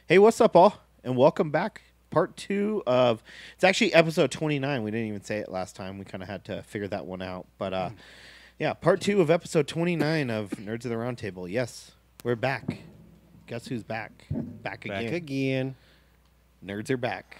Hey, what's up, all? And welcome back. Part 2 of... It's actually episode 29. We didn't even say it last time. We kind of had to figure that one out. But, yeah, part 2 of episode 29 of Nerds of the Roundtable. Yes, we're back. Guess who's back? Back again. Back again. Nerds are back.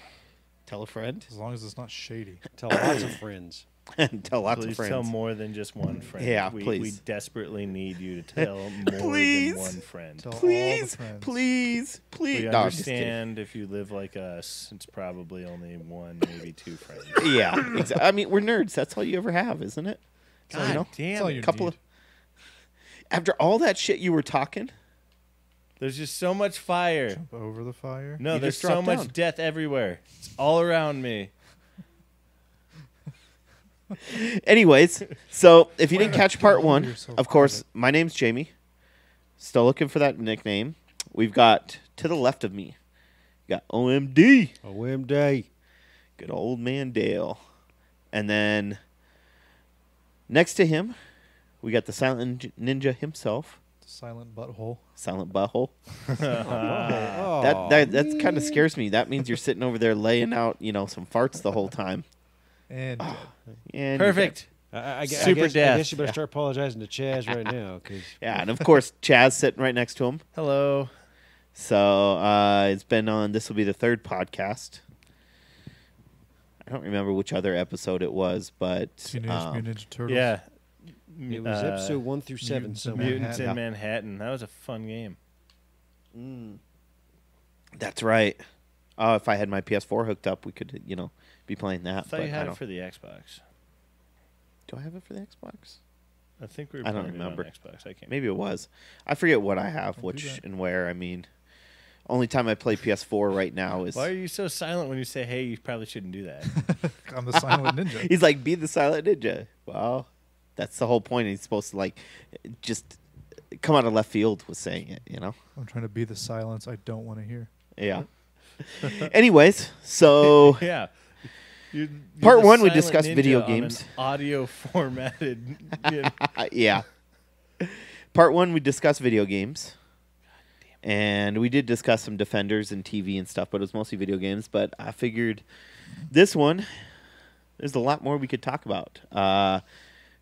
Tell a friend. As long as it's not shady. Tell lots of friends. And tell lots Please of friends. tell more than just one friend. Yeah, we, please. We desperately need you to tell more Please. than one friend. Tell all the Please, friends. please, please. We No, I'm just kidding. understand if you live like us, it's probably only one, maybe two friends. Yeah, exactly. I mean, we're nerds. That's all you ever have, isn't it? So, God you know, damn That's all it. you couple need. of... After all that shit you were talking... There's just so much fire. Jump over the fire. No, You there's just so dropped much down. death everywhere. It's all around me. Anyways, so if you didn't catch part Hold 1, yourself of course, credit. my name's Jamie. Still looking for that nickname. We've got, to the left of me, got OMD, OMD. good old man Dale. And then next to him, we got the silent ninja himself, Silent butthole. silent butthole. Oh, That kind of scares me. That means you're sitting over there laying out, some farts the whole time. And And Perfect. Super I death. guess you better start apologizing to Chaz right now. Cause Yeah, and of course, Chaz sitting right next to him. Hello. So it's been on. This will be the third podcast. I don't remember which other episode it was, but Teenage Mutant Ninja Turtles. Yeah. it was episode 1 through 7. Mutants So in Mutants Manhattan. in Manhattan. That was a fun game. that's right. If I had my PS4 hooked up, we could, be playing I that. thought but you had it don't- for the Xbox. Do I have it for the Xbox? I think we were I don't playing it on remember. Xbox. I can't. Maybe it was. I forget what I have, Don't do which that. and where. I mean, only time I play PS4 right now is. Why are you so silent when you say, "Hey, you probably shouldn't do that"? I'm the Silent Ninja. He's like, be the silent ninja. Well, that's the whole point. He's supposed to just come out of left field with saying it. I'm trying to be the silence I don't want to hear. Yeah. Anyways, so Yeah. You're Part the 1, we silent discussed ninja video on games. an audio formatted. yeah. Part 1, we discussed video games. And we did discuss some Defenders and TV and stuff, but it was mostly video games. But I figured this one, there's a lot more we could talk about.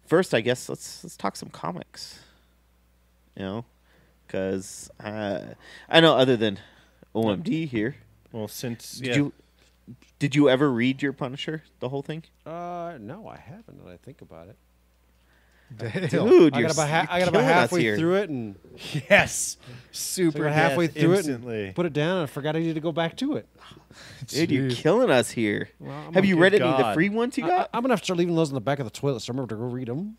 First, I guess, let's talk some comics. Because I know other than OMD here, Well, since did you ever read your Punisher, the whole thing? no, I haven't. Now that I think about it. Dale. Dude, I you're got about, you're I got about killing us halfway here. through it and yes, so super I got halfway death through instantly. it and put it down and I forgot I needed to go back to it. Dude, you're Jeez. killing us here. Well, I'm Have you good read any of the God. free ones you got? I'm gonna have to start leaving those in the back of the toilet, so I remember to go read them.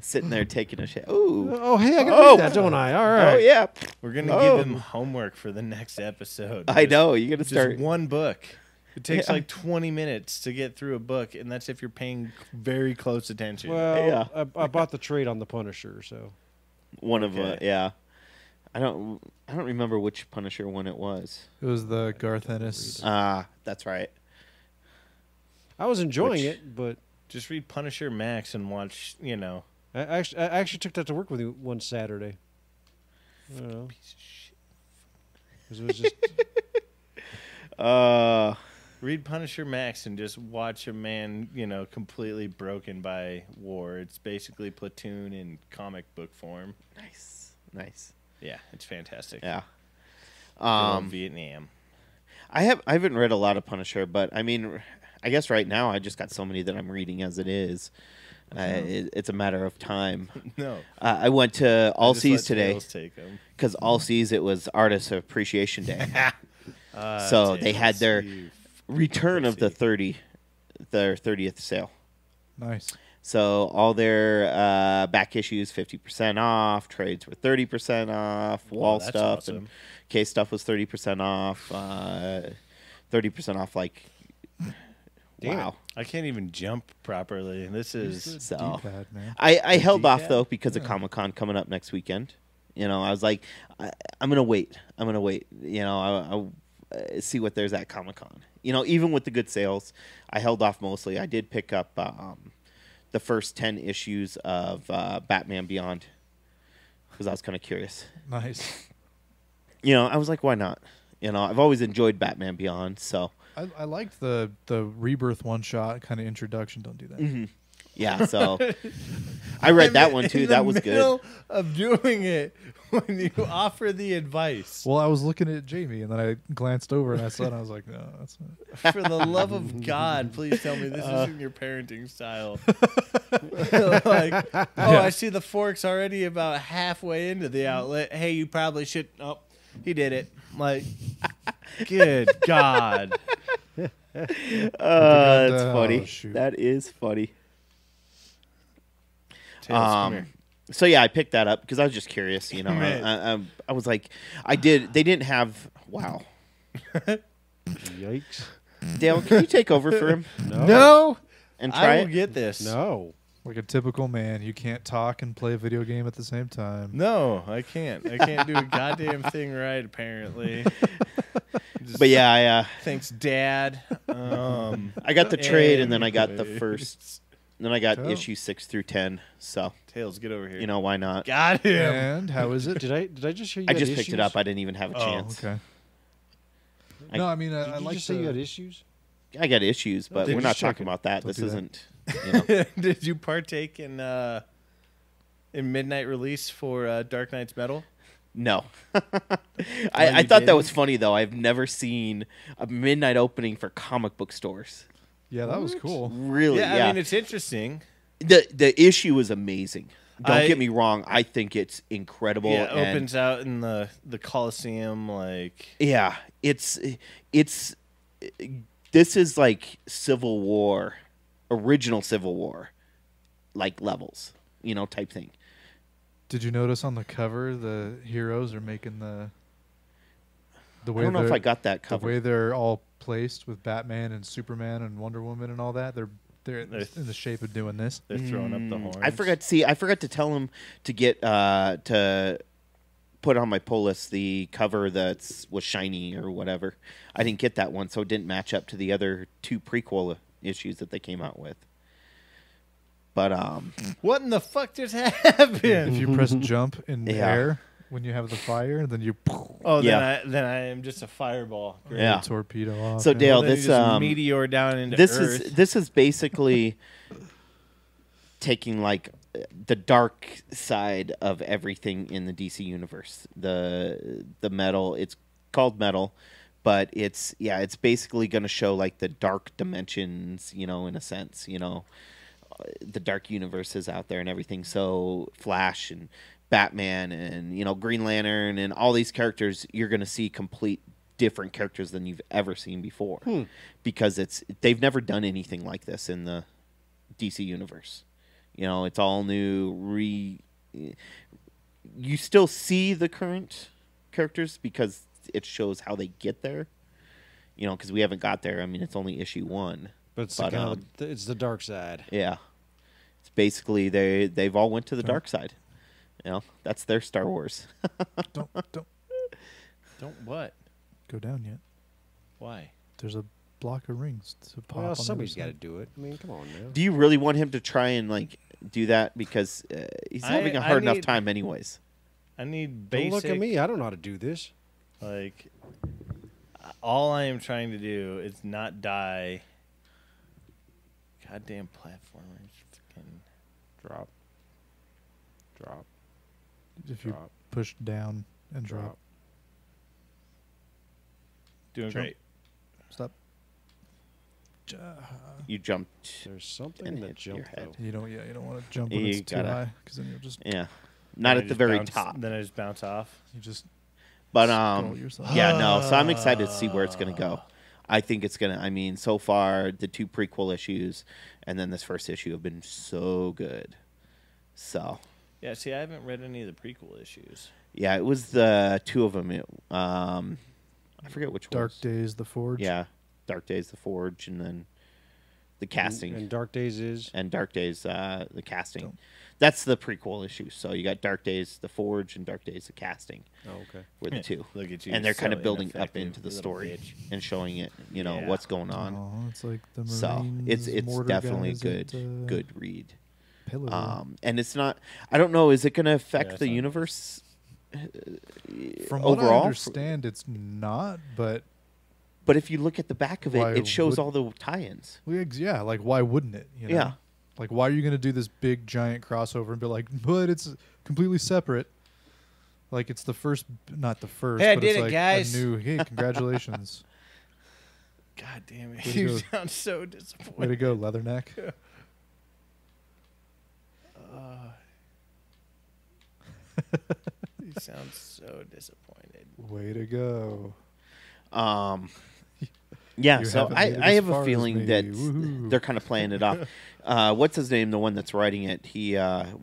Sitting there taking a shit. Ooh. Oh, hey, I gotta Oh. read that, don't I? All right. Oh, yeah. We're gonna Oh. give him homework for the next episode. I know. You're going to Just start. one book. It takes Yeah. like 20 minutes to get through a book, and that's if you're paying very close attention. Well, Yeah. I bought the trade on the Punisher, so One of Okay. yeah. I don't remember which Punisher one it was. It was the Garth Ennis. That's right. I was enjoying Which- it. But Just read Punisher Max and watch, I actually took that to work with you one Saturday. I don't know. 'Cause it was just Read Punisher Max and just watch a man, completely broken by war. It's basically Platoon in comic book form. Nice. Yeah, it's fantastic. Yeah. Good old Vietnam. I haven't read a lot of Punisher, but I mean, I guess right now I just got so many that I'm reading as it is. It's a matter of time. No. I went to All I just Seas let today Tails take 'em. because All Seas it was Artist Appreciation Day. So they had Tails, their you return of the pussy. their 30th sale. Nice. So all their back issues 50% off, trades were 30% off, wall that's stuff awesome. and case stuff was 30% off, 30% off like Damn. wow. I can't even jump properly. This is So D-pad, man. I held off D-pad? though because of Comic-Con coming up next weekend. I was like I'm going to wait. I'll see what there's at Comic-Con. Even with the good sales, I held off mostly. I did pick up the first 10 issues of Batman Beyond because I was kind of curious. Nice. you know, I was like, why not? You know, I've always enjoyed Batman Beyond, so I liked the Rebirth one shot kind of introduction. Don't do that. mhm. Yeah. So I read that one too. That was good. Middle of doing it when you offer the advice. Well, I was looking at Jamie, and then I glanced over and I saw it, and I was like, no, that's not. For the love of God, please tell me this isn't your parenting style. Like, oh, I see the fork's already about halfway into the outlet. Hey, you probably should. Oh, he did it. Like, good God. That's funny. Oh, shoot. That is funny. Tails, come here. So yeah, I picked that up because I was just curious. You know, Man. I was like, I did. They didn't have. Wow, Yikes. Dale, can you take over for him No, and I try will it? get this. No. Like a typical man, you can't talk and play a video game at the same time. No, I can't. I can't do a goddamn thing right, apparently. Just But yeah, thanks, Dad. I got the trade, and then I got the first. Then I got Oh. issue 6 through 10. So Tails, get over here. you know why not? Got him. And how is it? Did I just hear you I had just picked it issues? up. I didn't even have a Oh, chance. okay. I- No, I mean, Did I you like just say you had issues? I got issues, but Did we're you not check talking it? about that. Don't This do that. isn't. You know. Did you partake in midnight release for Dark Knight's Metal? No. you I thought that didn't? was funny, though. I've never seen a midnight opening for comic book stores. Yeah, that was cool. Really? Yeah, Yeah. I mean it's interesting. The issue is amazing. Don't I- get me wrong. I think it's incredible. Yeah, it and opens out in the Coliseum, like yeah, it's this is like Civil War, original Civil War, like levels, you know, type thing. Did you notice on the cover the heroes are making the I way don't know if they're- I got that the covered. way they're all placed with Batman and Superman and Wonder Woman and all that? They're They're- in the shape of doing this. they're throwing up the horns. I forgot. See, I forgot to tell him to get to put on my pull list the cover that was shiny or whatever. I didn't get that one, so it didn't match up to the other 2 prequel issues that they came out with. But What in the fuck just happened? If you press jump in the Yeah. air when you have the fire, then you Oh, Yeah. then I am just a fireball. Great. Yeah. torpedo off. So yeah. Dale, Well, then this you just meteor down into Earth. this is basically taking like the dark side of everything in the DC universe. The metal, it's called metal, but it's basically going to show like the dark dimensions, you know, in a sense, you know, the dark universes out there and everything. So Flash and Batman and, you know, Green Lantern and all these characters, you're going to see complete different characters than you've ever seen before because they've never done anything like this in the DC universe. You know, it's all new. You still see the current characters because it shows how they get there. You know, because we haven't got there. I mean, it's only issue 1. But it's, But, it's the dark side. Yeah, it's basically they've all went to the dark side. You know, that's their Star Wars. don't Don't what? go down yet. Why? There's a block of rings to pop. Well, on the somebody's other got to side. do it. I mean, come on now. Do you really want him to try and like do that because he's having a I hard enough need- time anyways? I need Don't basic. look at me. I don't know how to do this. Like, all I am trying to do is not die. Goddamn platformers. Fucking Drop. Drop. If you Drop. push down and drop. Drop. doing Jump. great. Stop. You jumped. There's something And that hit your jumped, head. though. You don't want to jump when You it's too gotta- high because then you'll just Yeah, not Then I at the just very bounce- top. Then I just bounce off. But scroll yourself. yeah, no. So I'm excited to see where it's gonna go. I think it's gonna. I mean, so far the 2 prequel issues and then this first issue have been so good. So Yeah, see, I haven't read any of the prequel issues. yeah, it was the 2 of them. I forget which Dark ones. Days, The Forge. Yeah, Dark Days, The Forge, and then the casting. And Dark Days is. And Dark Days, the casting. Don't- That's the prequel issue. So you got Dark Days, The Forge, and Dark Days, the casting Oh, okay. were the 2. Look at you. And they're kind of so building up ineffective, into the little story bitch. and showing it, you know, Yeah. what's going on. Oh, it's like the Marines. So it's mortar definitely a guys good at, good read. Pillar. And it's not. I don't know. Is it going to affect Yeah, I the saw that. universe From what I overall, understand, it's not. But but if you look at the back of it, Why it shows would- all the tie-ins. yeah, like why wouldn't it? You know? Yeah. Like why are you going to do this big giant crossover and be like, but it's completely separate? Like it's the first, not the first. Hey, I but did it's it, like guys. A new. Hey, congratulations! God damn it! Way to You go. sound so Way to disappointed. go, Leatherneck. You sound so disappointed. Way to go. Yeah, You so haven't made it I as have far a as feeling me. that Woohoo. they're kind of playing it off. What's his name? The one that's writing it. He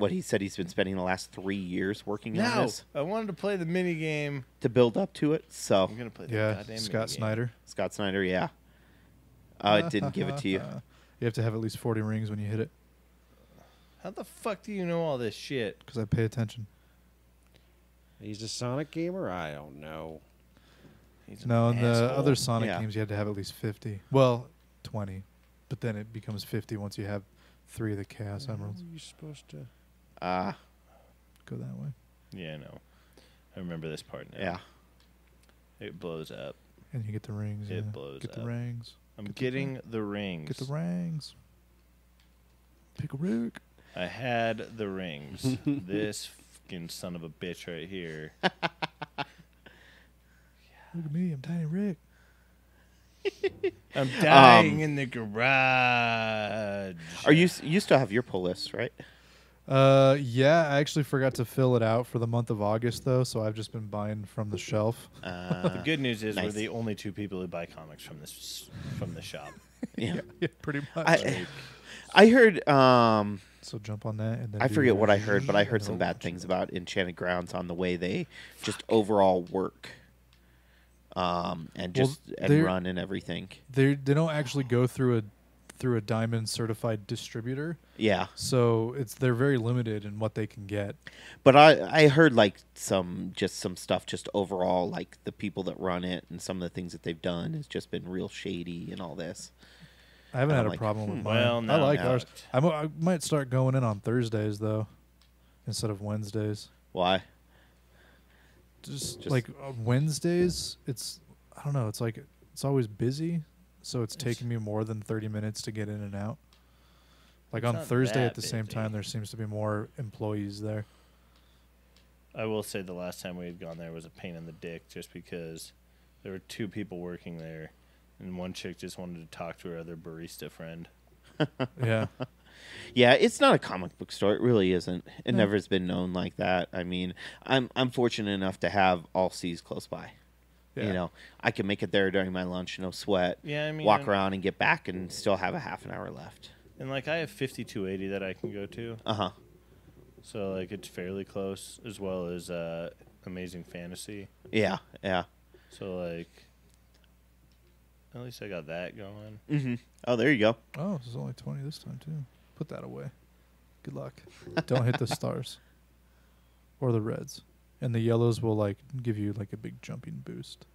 he said he's been spending the last 3 years working on No, this I wanted to play the mini game. to build up to it. So I'm gonna play the Yeah, goddamn Scott minigame. Snyder. Scott Snyder, yeah. It didn't give it to you. You have to have at least 40 rings when you hit it, How the fuck do you know all this shit? because I pay attention. He's a Sonic gamer? I don't know. He's an No, in the asshole. other Sonic Yeah. games, you had to have at least 50. Well, 20. But then it becomes 50 once you have 3 of the Chaos Emeralds. You're supposed to. Go that way. Yeah, I know. I remember this part now. Yeah. It blows up. And you get the rings. It yeah. blows Get the up. rings. I'm Get the getting the rings. Get the rings. Pick a rig. I had the rings. This fucking son of a bitch right here. Look at me. I'm Tiny Rick. I'm dying in the garage. Are you still have your pull list, right? Yeah, I actually forgot to fill it out for the month of August, though, so I've just been buying from the shelf. The good news is we're Nice. the only two people who buy comics from the shop. Yeah. Yeah, pretty much. I heard so jump on that. And then I do forget your what I heard, but I heard and some then bad watch things it. about Enchanted Grounds on the way they just overall work. And just and they're- run and everything. They don't actually go through a diamond certified distributor, Yeah. so they're very limited in what they can get. But I heard like some stuff just overall, like the people that run it and some of the things that they've done has just been real shady and all this. I haven't I'm had a like, problem with mine. Well, I no, like no. ours. I might start going in on Thursdays though, instead of Wednesdays. Why? Just Just- like Wednesdays, I don't know. It's like it's always busy, so it's taking me more than 30 minutes to get in and out. Like It's on not Thursday that at the same busy. time, there seems to be more employees there. I will say the last time we had gone there was a pain in the dick just because there were two people working there and one chick just wanted to talk to her other barista friend. Yeah. Yeah, it's not a comic book store. It really isn't. It No. never has been known like that. I mean, I'm fortunate enough to have all C's close by. Yeah. You know, I can make it there during my lunch, no sweat. Yeah, I mean, Walk around and get back, and still have a half an hour left. And like I have 5280 that I can go to. Uh-huh. So like it's fairly close, as well as Amazing Fantasy. Yeah, yeah. So like at least I got that going. Mm-hmm. Oh, there you go. Oh, this is only 20 this time too. Put that away. Good luck. Don't hit the stars or the reds, and the yellows will like give you like a big jumping boost.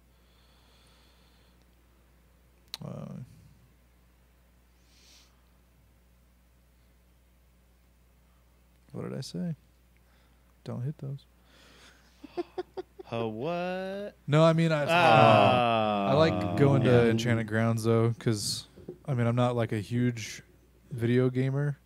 What did I say? Don't hit those. Oh, what? No, I mean I like going to Yeah. Enchanted Grounds though, because I mean I'm not like a huge video gamer,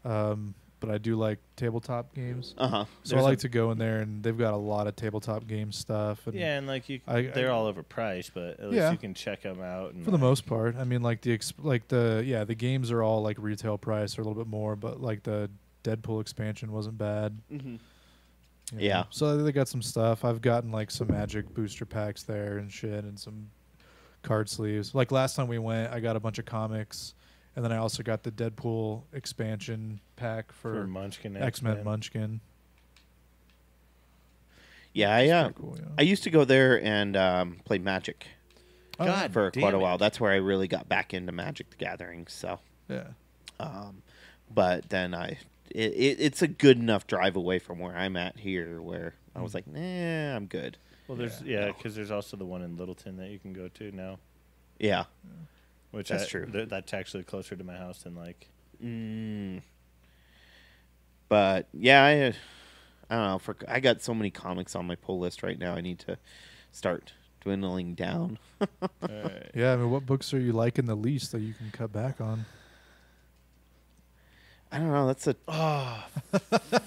but I do like tabletop games. Uh-huh. So I like to go in there, and they've got a lot of tabletop game stuff. And Yeah, and like you, I- they're all overpriced, but at least Yeah. you can check them out. And for the like, most part, I mean, like the games are all like retail price or a little bit more, but like the Deadpool expansion wasn't bad. Mm-hmm. you know. Yeah. So they got some stuff. I've gotten like some Magic booster packs there and shit, and some card sleeves. Like last time we went, I got a bunch of comics, and then I also got the Deadpool expansion pack for for Munchkin X-Men Munchkin. Yeah, It's yeah. pretty cool, yeah. I used to go there and play Magic God for damn quite a it. while. That's where I really got back into Magic the Gathering. So, Yeah. but then it's a good enough drive away from where I'm at here, where I was like, nah, I'm good. Well, there's because there's also the one in Littleton that you can go to now, Yeah. which That's true. That's actually closer to my house than like. But yeah, I don't know. I got so many comics on my pull list right now. I need to start dwindling down. All right. Yeah, I mean, what books are you liking the least that you can cut back on? I don't know. That's Oh,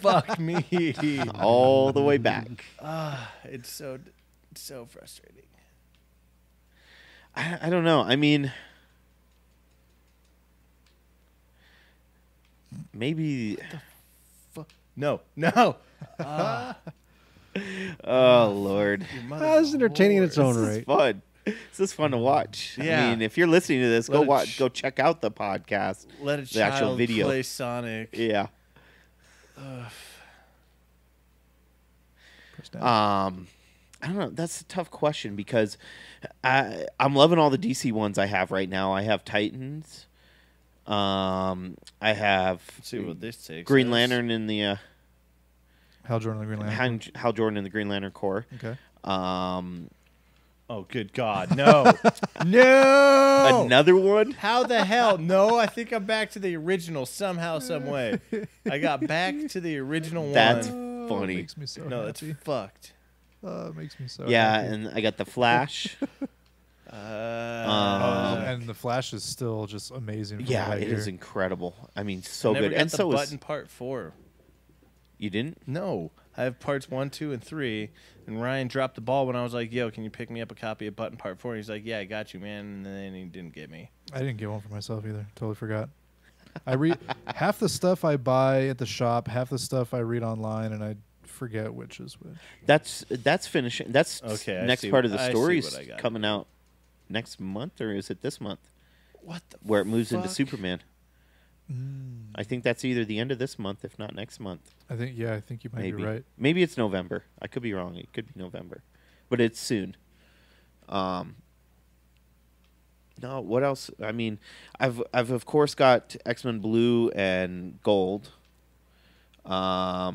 fuck me. all the way back. It's so frustrating. I don't know. I mean, maybe. No. Oh Lord, That's entertaining in its own this is right. fun. This is fun to watch. Yeah. I mean, if you're listening to this, go check out the podcast. Let a The actual child video. play Sonic. Yeah. Press down. I don't know. That's a tough question because I'm loving all the DC ones I have right now. I have Titans. I have Let's see what this takes. Green us. Lantern in the Hal Jordan, the Green Lantern. Hal Jordan in the Green Lantern Corps. Okay. Oh, good God. No. No. Another one? How the hell? No, I think I'm back to the original somehow, some way. I got back to the original That's one. funny. It makes me so No, it's happy. fucked. It makes me so Yeah, happy. and I got the Flash. And the Flash is still just amazing. From Yeah, what I it hear. is incredible. I mean, so I never good. got And the so button is part 4. you didn't? No, I have parts 1, 2, and 3. And Ryan dropped the ball when I was like, "Yo, can you pick me up a copy of Button Part 4?" And he's like, "Yeah, I got you, man." And then he didn't get me. I didn't get one for myself either. Totally forgot. I read half the stuff I buy at the shop, half the stuff I read online, and I forget which is which. That's finishing. That's Okay, I next see part what- of the I see story's what I got. coming out next month, or is it this month? What the? Where it moves into fuck? Superman. I think that's either the end of this month, if not next month. I think you might Maybe. be right. Maybe it's November. I could be wrong. It could be November, but it's soon. No, what else? I mean, I've of course got X-Men Blue and Gold. Are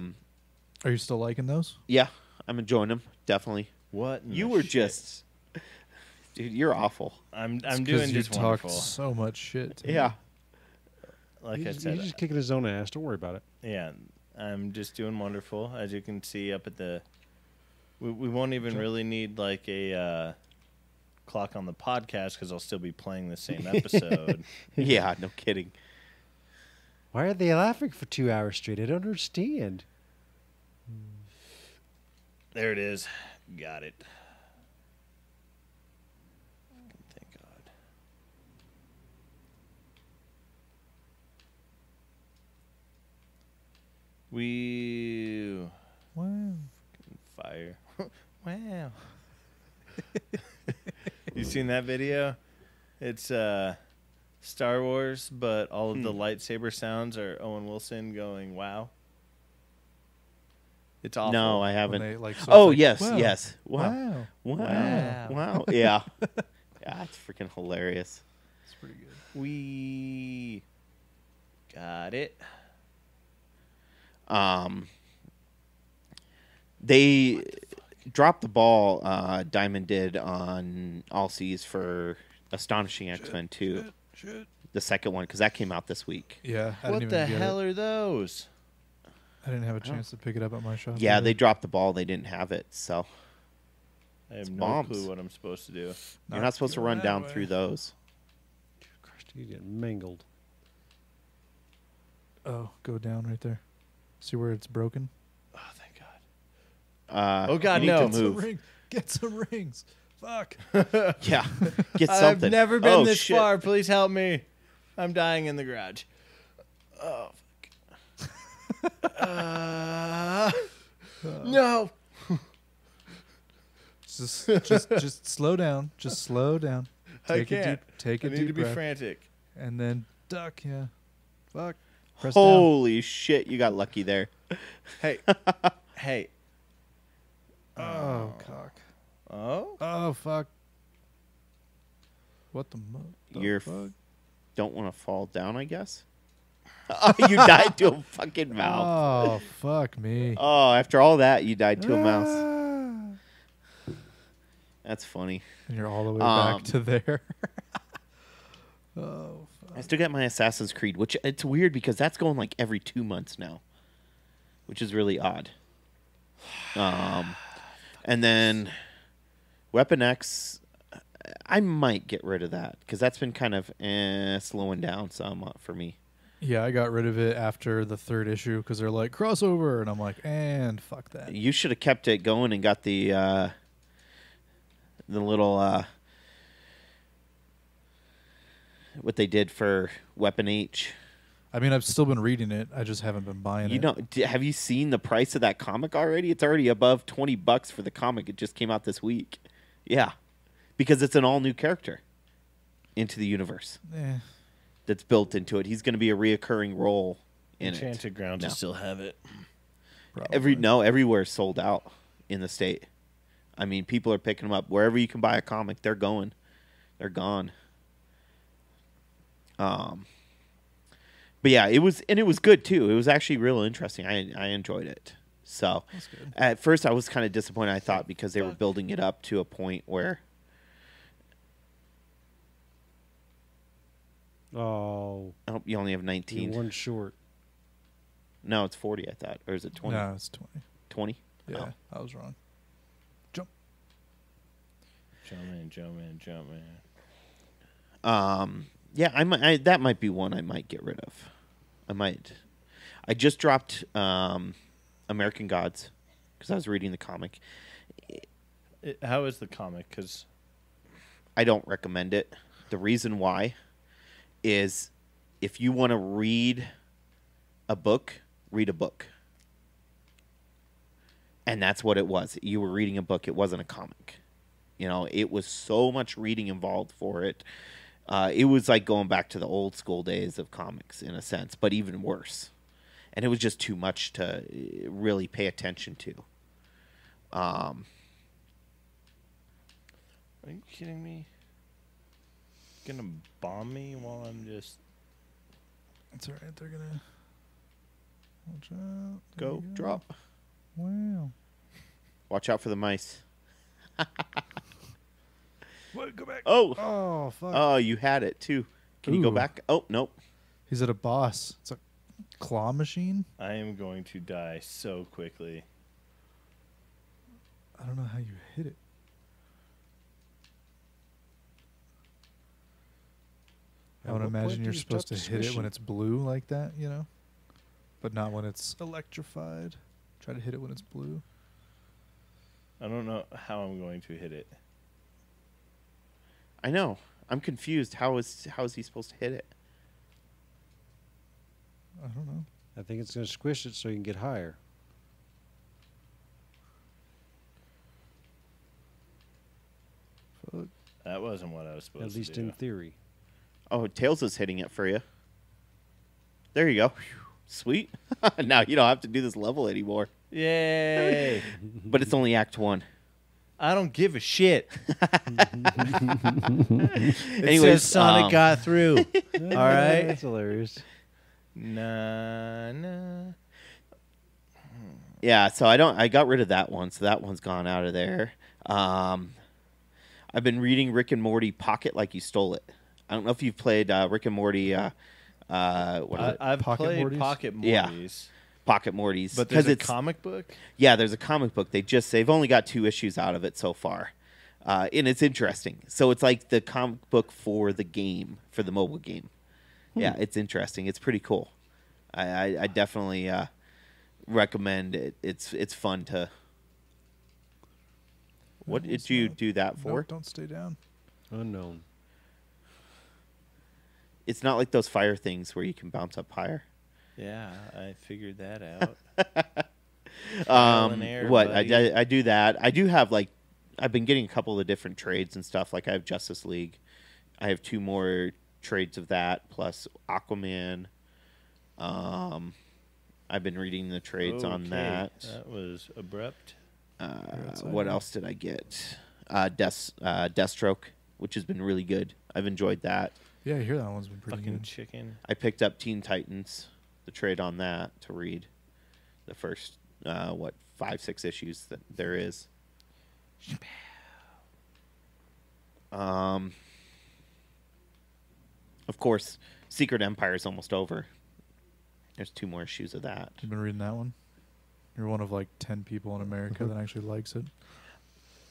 you still liking those? Yeah, I'm enjoying them definitely. What? in You the were shit? just, dude, you're awful. I'm It's doing 'cause you just talked wonderful. so much shit. to me. Yeah. Like he's, I said, he's just kicking his own ass. Don't worry about it. yeah, I'm just doing wonderful. As you can see up at the, we won't even really need like a clock on the podcast because I'll still be playing the same episode. Yeah, no kidding. Why are they laughing for 2 hours straight? I don't understand. There it is. Got it. Thank God. We Wow. fire. Wow. You seen that video? It's Star Wars, but all of the lightsaber sounds are Owen Wilson going wow. It's awful. No, I When haven't. they, like, so it's Oh like, yes, wow, yes. Wow. Wow. Wow. Wow. Wow. Yeah. Yeah, it's freaking hilarious. It's pretty good. We got it. They dropped the ball. Diamond did on All Seas for Astonishing X-Men 2, Shit. the second one, because that came out this week. Yeah. I What didn't the even get hell it. are those? I didn't have a chance to pick it up at my shop. Yeah, either. they dropped the ball. They didn't have it, so I have It's no bombs. clue what I'm supposed to do. you're not supposed to run that down way. through those. Christ, he's getting mangled. Oh, go down right there. See where it's broken? Oh, thank God. Oh God, you need no. to move. Ring. Get some rings. Fuck. Yeah, get I've something. never been Oh, this shit. far. Please help me. I'm dying in the garage. Oh, fuck. No. Just slow down. Just slow down. I Take a can't. deep. Take a I need deep to be breath, frantic. and then duck. Yeah. Fuck. Press down. Holy shit! You got lucky there. Hey. Hey. Oh cock. Oh? Oh fuck. What the You're fuck? Don't want to fall down, I guess. Oh, you died to a fucking mouse. Oh fuck me. Oh, after all that, you died to a mouse. Ah. That's funny. And you're all the way Um, back to there. Oh fuck. I still got my Assassin's Creed, which it's weird because that's going like every 2 months now, which is really odd. And then Weapon X, I might get rid of that because that's been kind of slowing down some for me. Yeah, I got rid of it after the 3rd issue because they're like crossover, and I'm like, and fuck that. You should have kept it going and got the little what they did for Weapon H. I mean, I've still been reading it. I just haven't been buying You it. know, have you seen the price of that comic already? It's already above $20 for the comic. It just came out this week. Yeah, because it's an all new character into the universe that's built into it. He's going to be a reoccurring role in Enchanted Grounds No. will still have it. Probably. Everywhere's sold out in the state. I mean, people are picking them up wherever you can buy a comic. They're going. They're gone. But yeah, it was good too. It was actually real interesting. I enjoyed it. So That's good. at first I was kind of disappointed. I thought because they were building it up to a point where Oh, you only have you're 19. one short. No, it's 40. I thought, or is it 20? No, it's 20. 20. Yeah, I was wrong. Jump. Jumpman. Yeah, that might be one I might get rid of. I just dropped American Gods because I was reading the comic. How is the comic? Because I don't recommend it. The reason why is if you want to read a book, read a book. And that's what it was. You were reading a book. It wasn't a comic. You know, it was so much reading involved for it. It was like going back to the old school days of comics in a sense, but even worse. And it was just too much to really pay attention to. are you kidding me? Gonna bomb me while I'm just It's all right. They're going to... Watch out. There Go, you drop. Wow. Watch out for the mice. What? Go back. Oh, Oh, fuck. oh, you had it too. Can you go Ooh. back? Oh, nope. He's at a boss. It's a claw machine. I am going to die so quickly. I don't know how you hit it. I At would what imagine point do you're you supposed to stop hit it swishing? when it's blue like that, you know? But not when it's electrified. Try to hit it when it's blue. I don't know how I'm going to hit it. I know. I'm confused. How is he supposed to hit it? I don't know. I think it's going to squish it so you can get higher. Fuck. That wasn't what I was supposed At least to do. in theory. Oh, Tails is hitting it for you. There you go. Sweet. Now you don't have to do this level anymore. Yay! But it's only Act 1. I don't give a shit. It Anyways, says Sonic got through. All right. That's hilarious. Nah. Yeah, so I got rid of that one, so that one's gone out of there. I've been reading Rick and Morty Pocket Like You Stole It. I don't know if you've played Rick and Morty. What is it? I've Pocket played Mortys? Pocket Yeah. Mortys. Pocket Mortys. But there's 'Cause a it's comic book? Yeah, there's a comic book. They've only got 2 issues out of it so far, and it's interesting. So it's like the comic book for the game, for the mobile game. Yeah, it's interesting. It's pretty cool. I definitely recommend it. It's fun to. What No, did it's you not. do that for? Nope, don't stay down. Unknown. It's not like those fire things where you can bounce up higher. Yeah, I figured that out. Trial and error, What buddy. I do that. I do have I've been getting a couple of different trades and stuff. Like I have Justice League. I have 2 more trades of that plus Aquaman. I've been reading the trades on Okay, that. That was abrupt. What else did I get? Deathstroke, which has been really good. I've enjoyed that. Yeah, I hear that one's been pretty Fucking good. chicken. I picked up Teen Titans, the trade on that to read. The first 5-6 issues that there is. Of course, Secret Empire is almost over. There's 2 more issues of that. You've been reading that one? You're one of like 10 people in America that actually likes it.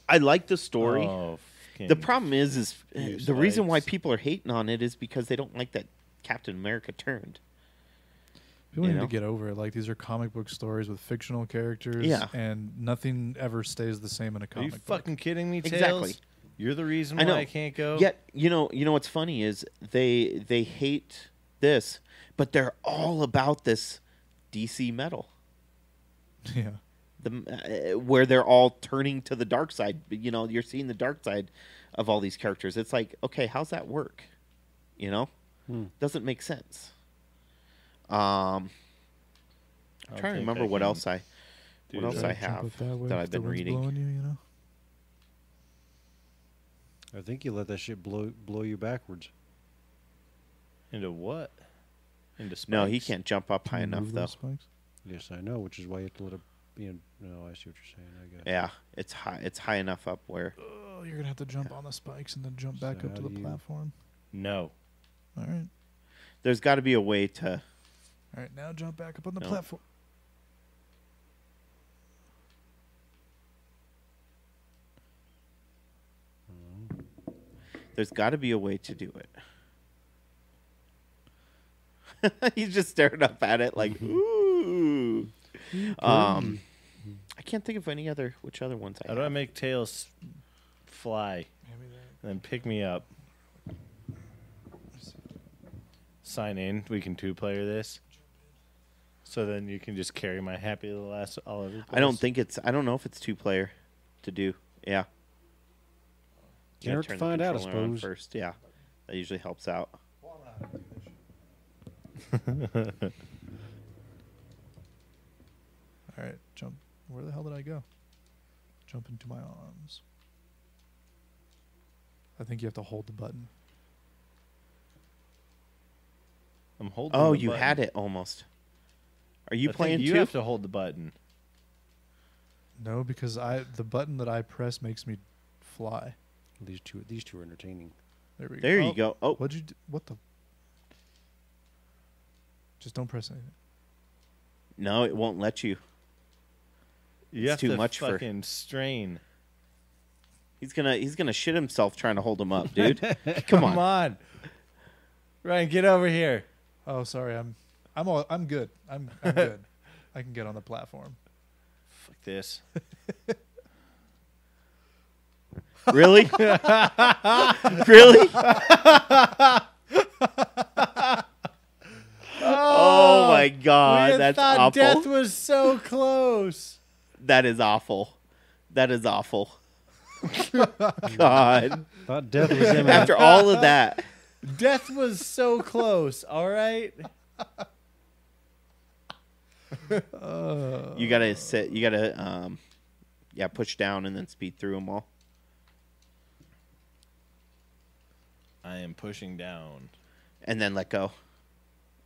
I like the story. Oh, The problem is use the reason why likes. people are hating on it is because they don't like that Captain America turned. People You need know? to get over it. Like, these are comic book stories with fictional characters. Yeah. And nothing ever stays the same in a Are comic you book. fucking kidding me, Tails? Exactly. You're the reason I why know. I can't go. Yet, you know what's funny is they hate this, but they're all about this DC metal. Yeah. Where they're all turning to the dark side. You know, you're seeing the dark side of all these characters. It's like, okay, how's that work? You know, doesn't make sense. I'm trying to remember what else I Try to jump have it that way that if I've the been wind's reading. blowing you know? I think you let that shit blow you backwards. Into what? Into spikes? No, he can't jump up high Can you enough move though. those spikes? Yes, I know, which is why you have to let it be in. No, I see what you're saying. I got Yeah, it's high. It's high enough up where. Oh, you're gonna have to jump on the spikes and then jump back So up to how the do you- platform. No. All right. There's got to be a way to. All right, now jump back up on the No. platform. There's got to be a way to do it. He's just staring up at it like, ooh. I can't think of which other ones I How do I have. make Tails fly and then pick me up? Sign in. We can two-player this. So then you can just carry my happy little ass all over the place. I don't know if it's 2-player to do. Yeah. You gotta have to turn the find out, I controller on suppose. first. Yeah. That usually helps out. All right, jump. Where the hell did I go? Jump into my arms. I think you have to hold the button. I'm holding Oh, the you button. had it almost. Are you I think playing you too? have to hold the button. No, because the button that I press makes me fly. These two are entertaining. There we go. There Oh, you go. Oh, What'd you do? What the? Just don't press anything. no, it won't let you. You It's have too to much for- fucking strain. He's gonna shit himself trying to hold him up, dude. Come on. on. Ryan, get over here. Oh, sorry. I'm good. I'm good. I can get on the platform. Fuck this. Really? Really? Oh my God, we had that's thought awful. death was so close. That is awful. That is awful. God. Thought death was imminent. After all of that, Death was so close. All right. you gotta sit. You gotta, push down and then speed through them all. I am pushing down. And then let go.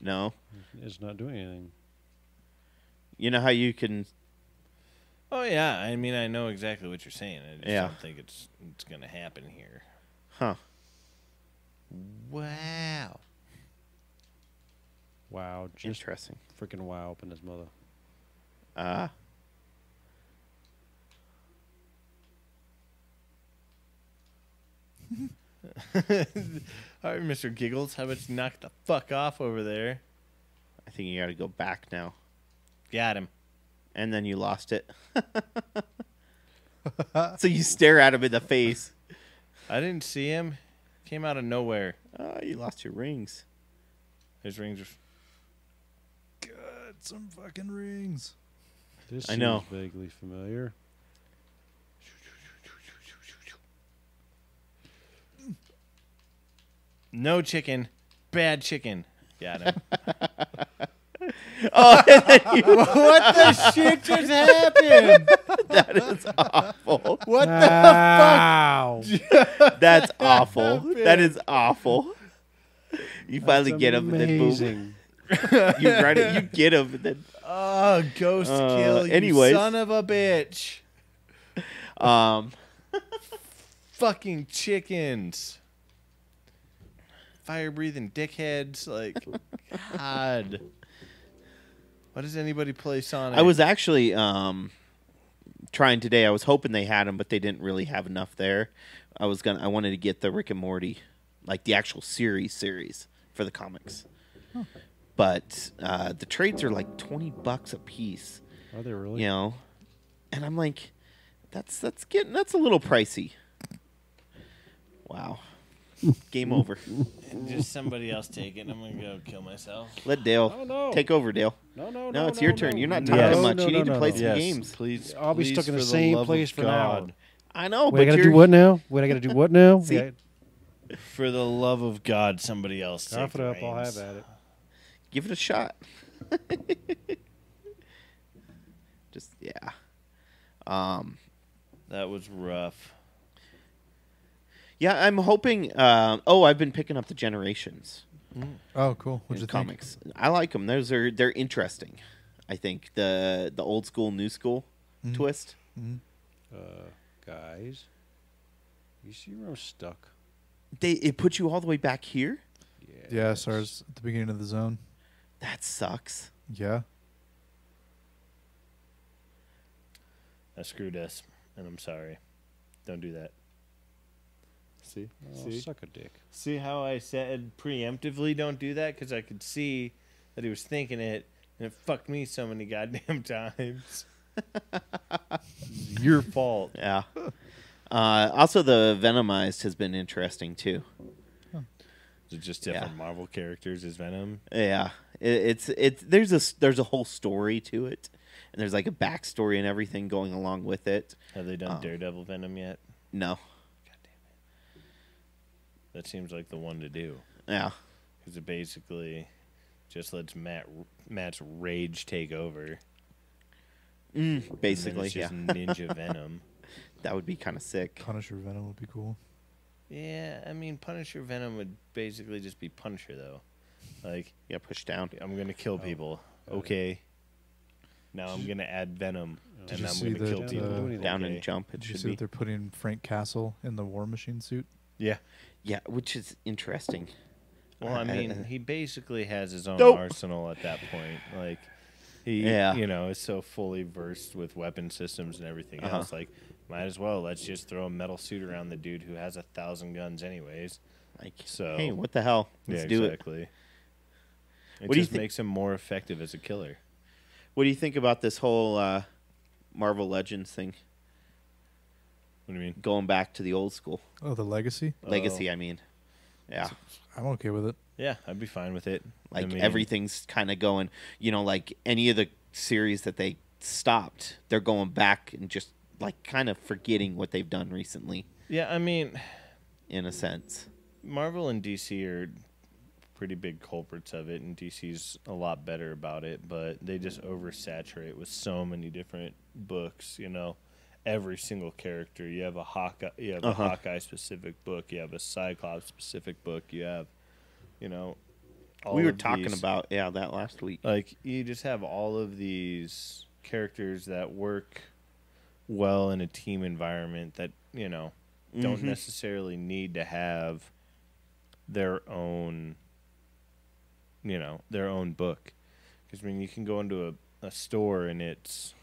No. It's not doing anything. You know how you can. Oh yeah, I mean I know exactly what you're saying. I just Yeah. don't think it's gonna happen here. Huh. Wow. Wow, just Interesting. freaking wow up in his mother. All right, Mr. Giggles, how about you knock the fuck off over there? I think you gotta go back now. Got him. And then you lost it. So you stare at him in the face. I didn't see him. Came out of nowhere. You lost your rings. His rings are. God, some fucking rings. This I seems know. vaguely familiar. No chicken. Bad chicken. Got him. Oh, and then you, What the shit just happened? that is awful. What the Wow. That's awful. That is awful. You finally That's get him, and then boom. amazing. You run it. You get him, and then Oh, ghost kill, you anyways. son of a bitch. Fucking chickens. Fire breathing dickheads. Like, God. Why does anybody play Sonic? I was actually trying today. I was hoping they had them, but they didn't really have enough there. I wanted to get the Rick and Morty, like the actual series for the comics. Huh. But the trades are like $20 a piece. Are they really? You know, and I'm like, that's a little pricey. Wow. Game over. Just somebody else take it. I'm gonna go kill myself. Let Dale Oh, no. take over, Dale. No, It's your turn. You're not no. talking Yes. much. No, You need no, to play no. some Yes, games. please. I'll be stuck in the for same love place of for an hour. I know, Wait, I but gotta do what now? Wait, I gotta do what now? See? Yeah, For the love of God, somebody else take cough it the up. I'll reins. have at it. give it a shot. Just yeah. That was rough. Yeah, I'm hoping. I've been picking up the Generations Oh, cool. What'd in you comics. I like them. They're interesting. I think the old school, new school twist. think? Guys, you see where I'm stuck? It puts you all the way back here. Yeah, SARS at the beginning of the zone. That sucks. Yeah. I screwed us, and I'm sorry. Don't do that. See? Oh, suck a dick. See how I said preemptively don't do that? Because I could see that he was thinking it, and it fucked me so many goddamn times. It's your fault. Yeah. Also, the Venomized has been interesting too. Is it just different Marvel characters as Venom? Yeah, there's a whole story to it, and there's like a backstory and everything going along with it. Have they done Daredevil Venom yet? No. God damn it. That seems like the one to do. Yeah. Because it basically just lets Matt's rage take over. Basically, and then yeah. it's just Ninja Venom. That would be kind of sick. Punisher Venom would be cool. Yeah, I mean, Punisher Venom would basically just be Punisher, though. Like, Yeah, push down. I'm going to kill people. Okay. Now I'm going to add Venom, Did and you I'm see going to kill that, people. Down Okay. and jump. It Did you should see be. that they're putting Frank Castle in the War Machine suit? Yeah. Yeah, which is interesting. Well, I mean, he basically has his own Nope. arsenal at that point. Like, he, is so fully versed with weapon systems and everything else. Like, might as well. Let's just throw a metal suit around the dude who has 1,000 guns anyways. Like, So, hey, what the hell? Let's do it. exactly. It What do you just thi- makes him more effective as a killer. What do you think about this whole Marvel Legends thing? What do you mean? Going back to the old school Oh, the Legacy? legacy. I mean, yeah, I'm okay with it. Yeah, I'd be fine with it. like I mean, everything's kind of going. Like any of the series that they stopped, they're going back and just like kind of forgetting what they've done recently, Yeah, I mean, in a sense. Marvel and DC are pretty big culprits of it, and DC's a lot better about it, but they just oversaturate with so many different books, Every single character. You have a Hawkeye specific book, you have a Cyclops specific book, you have, all We were of talking these- about that last week. like you just have all of these characters that work well in a team environment that, don't necessarily need to have their own book. Because, you can go into a store and it's,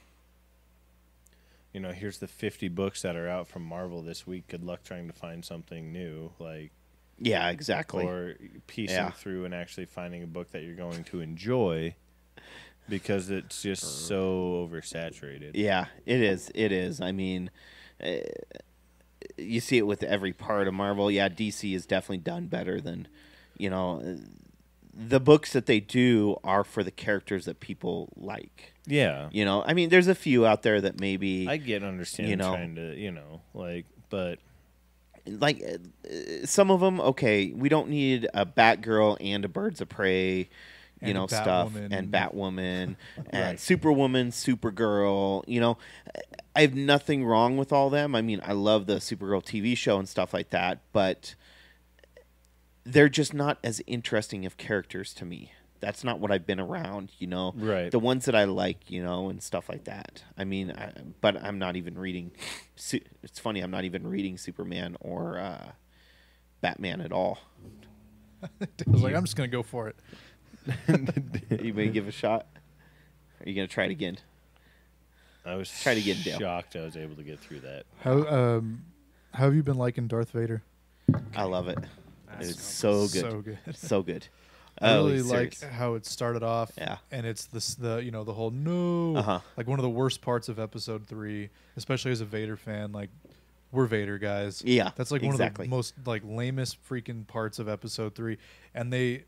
here's the 50 books that are out from Marvel this week. Good luck trying to find something new. Like, Yeah, exactly. or piecing Yeah. through and actually finding a book that you're going to enjoy because it's just so oversaturated. Yeah, it is. It is. I mean, you see it with every part of Marvel. Yeah, DC has definitely done better than, the books that they do are for the characters that people like. Yeah. I mean, there's a few out there that maybe I get understand trying to, but like some of them. Okay, we don't need a Batgirl and a Birds of Prey, And a stuff, Batwoman. and Batwoman and Right. Superwoman, Supergirl. I have nothing wrong with all them. I mean, I love the Supergirl TV show and stuff like that, but they're just not as interesting of characters to me. That's not what I've been around, Right. The ones that I like, and stuff like that. I mean, but I'm not even reading. It's funny, I'm not even reading Superman or Batman at all. I was like, I'm just going to go for it. You may give a shot. Are you gonna try it again? I was Try it again, Dale. shocked I was able to get through that. How have you been liking Darth Vader? I love it. It's so good. So good. So good. I Oh, really he's like serious. how it started off. Yeah. And it's the the whole no. Uh-huh. Like one of the worst parts of episode 3, especially as a Vader fan. Like we're Vader guys. Yeah, That's like exactly. one of the most like lamest freaking parts of episode 3, and they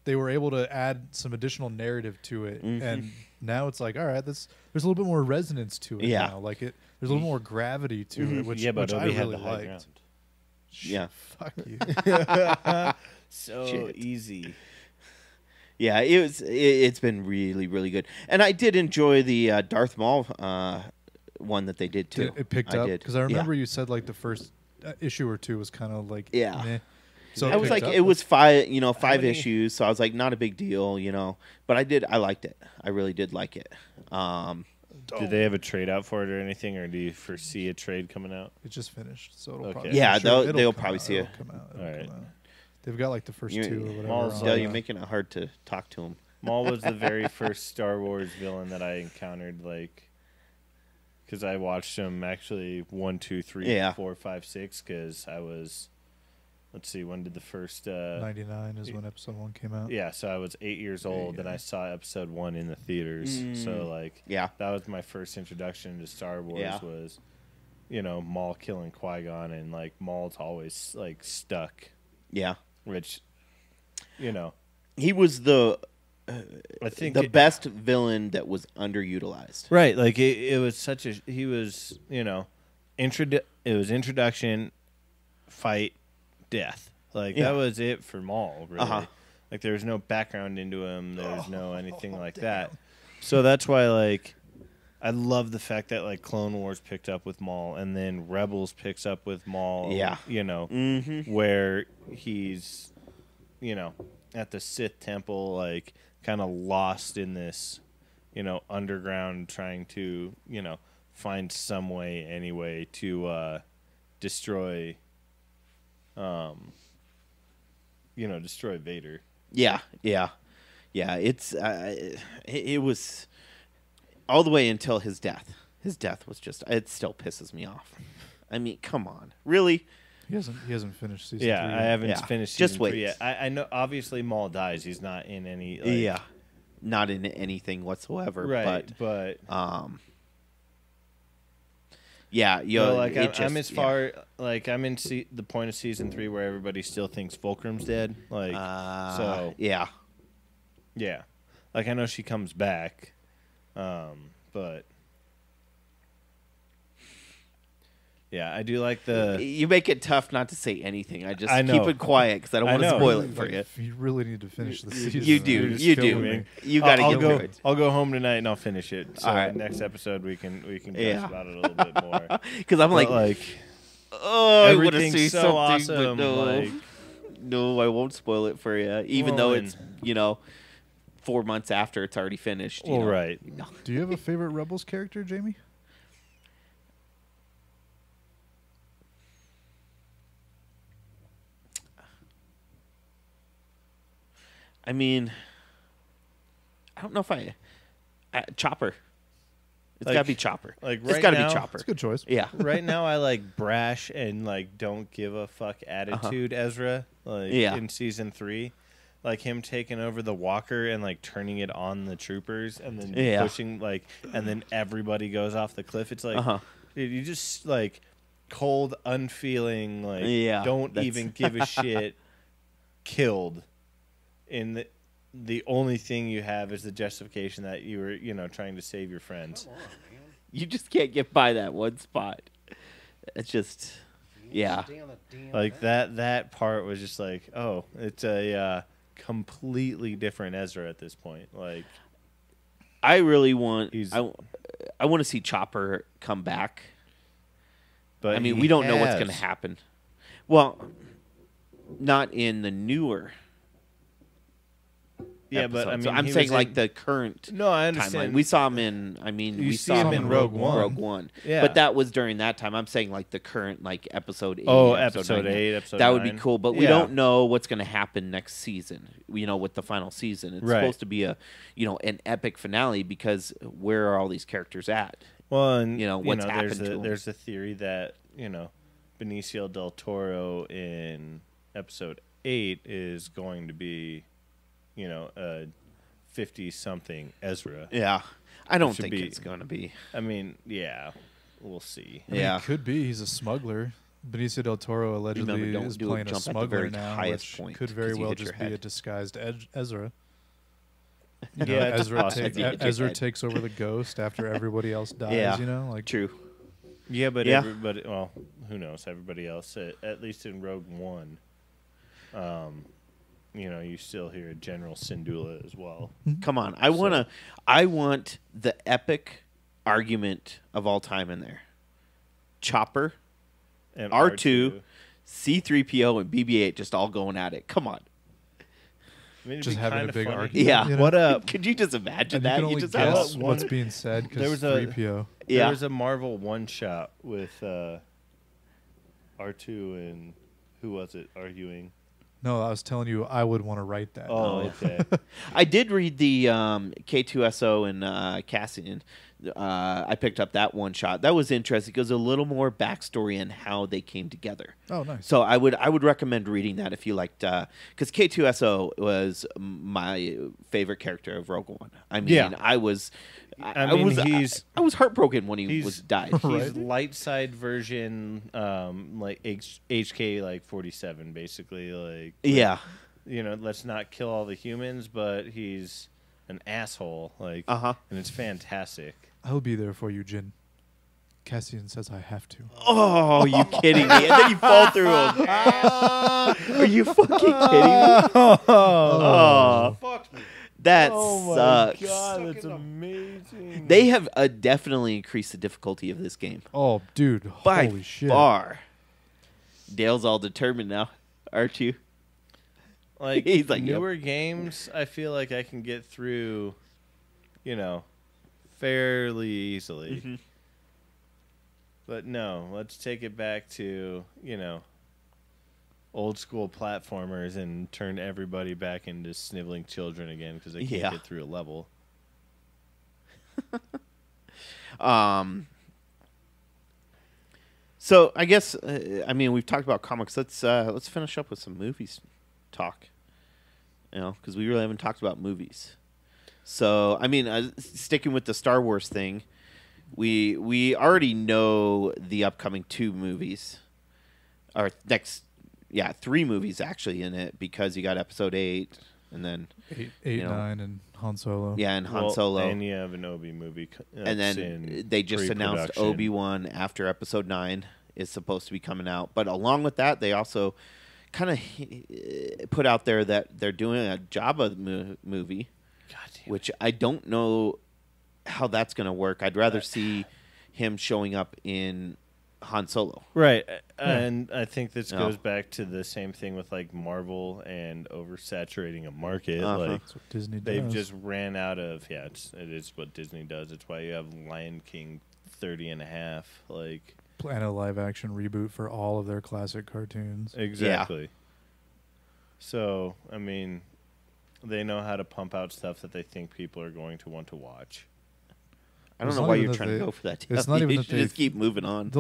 were able to add some additional narrative to it, and now it's like, all right, there's a little bit more resonance to it. Yeah. Now. Like there's a little more gravity to it, which Yeah, but which I Obi had really the high liked. ground. Yeah. Fuck you. So Shit. easy. Yeah, it's been really, really good. And I did enjoy the Darth Maul one that they did too. It picked I up did. because I remember you said like the first issue or two was kind of like Yeah. meh. So I was like, picked up. it was five many- issues, so I was like, not a big deal, But I liked it. I really did like it. Did they have a trade out for it or anything, or do you foresee a trade coming out? It just finished, so it'll Okay. probably Yeah, it'll they'll come probably out, see it'll it. come out, it'll All come right. out. They've got like the first You- two or whatever. Maul's on, Dale, you're making it hard to talk to him. Maul was the very first Star Wars villain that I encountered, because I watched him actually 1, 2, 3, Yeah. 4, 5, 6. Because I was, let's see, when did the first? 99 is when episode 1 came out. Yeah, so I was 8 years old, and I saw episode 1 in the theaters. So Yeah. that was my first introduction to Star Wars. Yeah. Was, Maul killing Qui-Gon, and Maul's always stuck, Yeah. which, He was the I think the best villain that was underutilized. Right, it was such a he was it was introduction, fight, death. Yeah. That was it for Maul. Really, Uh-huh. there was no background into him. There was no anything like that. So that's why I love the fact that Clone Wars picked up with Maul, and then Rebels picks up with Maul. Yeah. Mm-hmm. Where he's at the Sith temple, kind of lost in this, underground, trying to, find some way anyway to destroy, destroy Vader. Yeah. It's it was all the way until his death. His death was just, it still pisses me off. I mean, come on, really? He hasn't finished season 3 Yeah, I haven't Yeah. finished Just season wait. 3 yet. I know, obviously, Maul dies. He's not in any. Yeah, not in anything whatsoever. Right, but yeah, I'm as far I'm in the point of season 3 where everybody still thinks Fulcrum's dead. So yeah, yeah, I know she comes back, but yeah, I do like the. you make it tough not to say anything. I just I know. keep it quiet because I don't I want to know. spoil it for you. You really need to finish the season. You do, You're just you killing do. me. You got to I'll get go. through it. I'll go home tonight and I'll finish it. So All right. next episode we can gush Yeah. about it a little bit more. Because I'm But, like, oh, I want to everything's say so something, awesome. but no, I won't spoil it for you. Even Well, though and- it's 4 months after it's already finished. Well, right. Do you have a favorite Rebels character, Jamie? I mean, I don't know if Chopper. It's got to be Chopper. Like It's right got to now- be Chopper. That's a good choice. Yeah. Right now, I like brash and don't give a fuck attitude Ezra. Yeah. In season 3, him taking over the walker and turning it on the troopers and then Yeah. pushing and then everybody goes off the cliff. It's Uh-huh. dude, you just cold, unfeeling, Yeah, don't that's- even give a shit. Killed, in the only thing you have is the justification that you were trying to save your friends. You just can't get by that one spot. It's just, yeah. That part was just oh, it's a completely different Ezra at this point. I really want. He's- I want to see Chopper come back. but I mean, he we don't know what's has. going to happen. Well, not in the newer. Yeah, but I episode. So mean, I'm he saying was like in- the current No, I timeline. understand. We saw him in. I mean, You we see saw him in Rogue One. Rogue One. Yeah. But that was during that time. I'm saying like the current like episode 8. Oh, episode 9. 8, episode That would be 9. cool, but we Yeah. don't know what's going to happen next season. With the final season, it's Right. supposed to be an epic finale because where are all these characters at? Well, and what's happened to him. there's a theory that Benicio del Toro in episode 8 is going to be, a 50-something Ezra. Yeah, I don't should think be- it's going to be. I mean, yeah, we'll see. I mean, Yeah. it could be. He's a smuggler. Benicio del Toro allegedly Remember, don't is do a playing a jump at the smuggler very now, highest which point, could very 'cause you well hit your just be a head. disguised Ezra. Yeah, it's Ezra, possible. You hit your Ezra head. takes over the ghost after everybody else dies. Yeah. Like True. Yeah, but Yeah. everybody, well, who knows? Everybody else, at least in Rogue One, you still hear General Syndulla as well. Come on, I want the epic argument of all time in there. Chopper, And R2, C-3PO, and BB-8 just all going at it. Come on. I mean, it'd just be having a kinda big funny. argument. Yeah. you know? What up? Could you just imagine And that? you can only just guess have what's being said There because was a- 3PO. Yeah. There was a Marvel one-shot with R2 and who was it arguing? No, I was telling you I would want to write that. Oh, okay. I did read the K2SO and Cassian. I picked up that one shot. That was interesting. It goes a little more backstory on how they came together. Oh, nice. So I would recommend reading that if you liked, because K2SO was my favorite character of Rogue One. I mean, Yeah. I was heartbroken when he was died. He's Right. light side version, like HK like 47, basically. Like Yeah. let's not kill all the humans, but he's an asshole. Like, Uh-huh. and it's fantastic. I'll be there for you, Jin. Cassian says I have to. Oh, you kidding me? And then you fall through him. Are you fucking kidding me? Oh, Fuck me. that Oh sucks. my god, that's amazing. They have definitely increased the difficulty of this game Oh, dude. by Holy shit. far. Dale's all determined now, aren't you? Like, He's like, newer games, I feel like I can get through, fairly easily. Mm-hmm. But no, let's take it back to, old school platformers and turn everybody back into sniveling children again because they can't Yeah. get through a level. So I guess we've talked about comics. Let's finish up with some movies talk. Because we really haven't talked about movies. So sticking with the Star Wars thing, we already know the upcoming 2 movies, or next, 3 movies actually in it because you got Episode 8 and then 8, 9, and Han Solo. and Han Solo. And you have an Obi movie. And then they just announced pre-production. Obi-Wan after Episode 9 is supposed to be coming out. But along with that, they also kind of put out there that they're doing a Jabba movie, God damn which I don't know how that's going to work. I'd rather see him showing up in Han Solo. Right, and I think this No. goes back to the same thing with like Marvel and oversaturating a market. Uh-huh. Like That's what Disney they've does. just ran out of it is what Disney does. It's why you have Lion King 30 and a half. Like plan a live action reboot for all of their classic cartoons. exactly. So they know how to pump out stuff that they think people are going to want to watch. I don't It's know not why even you're that trying to they- go for that. it's not even You that should just they- keep moving on.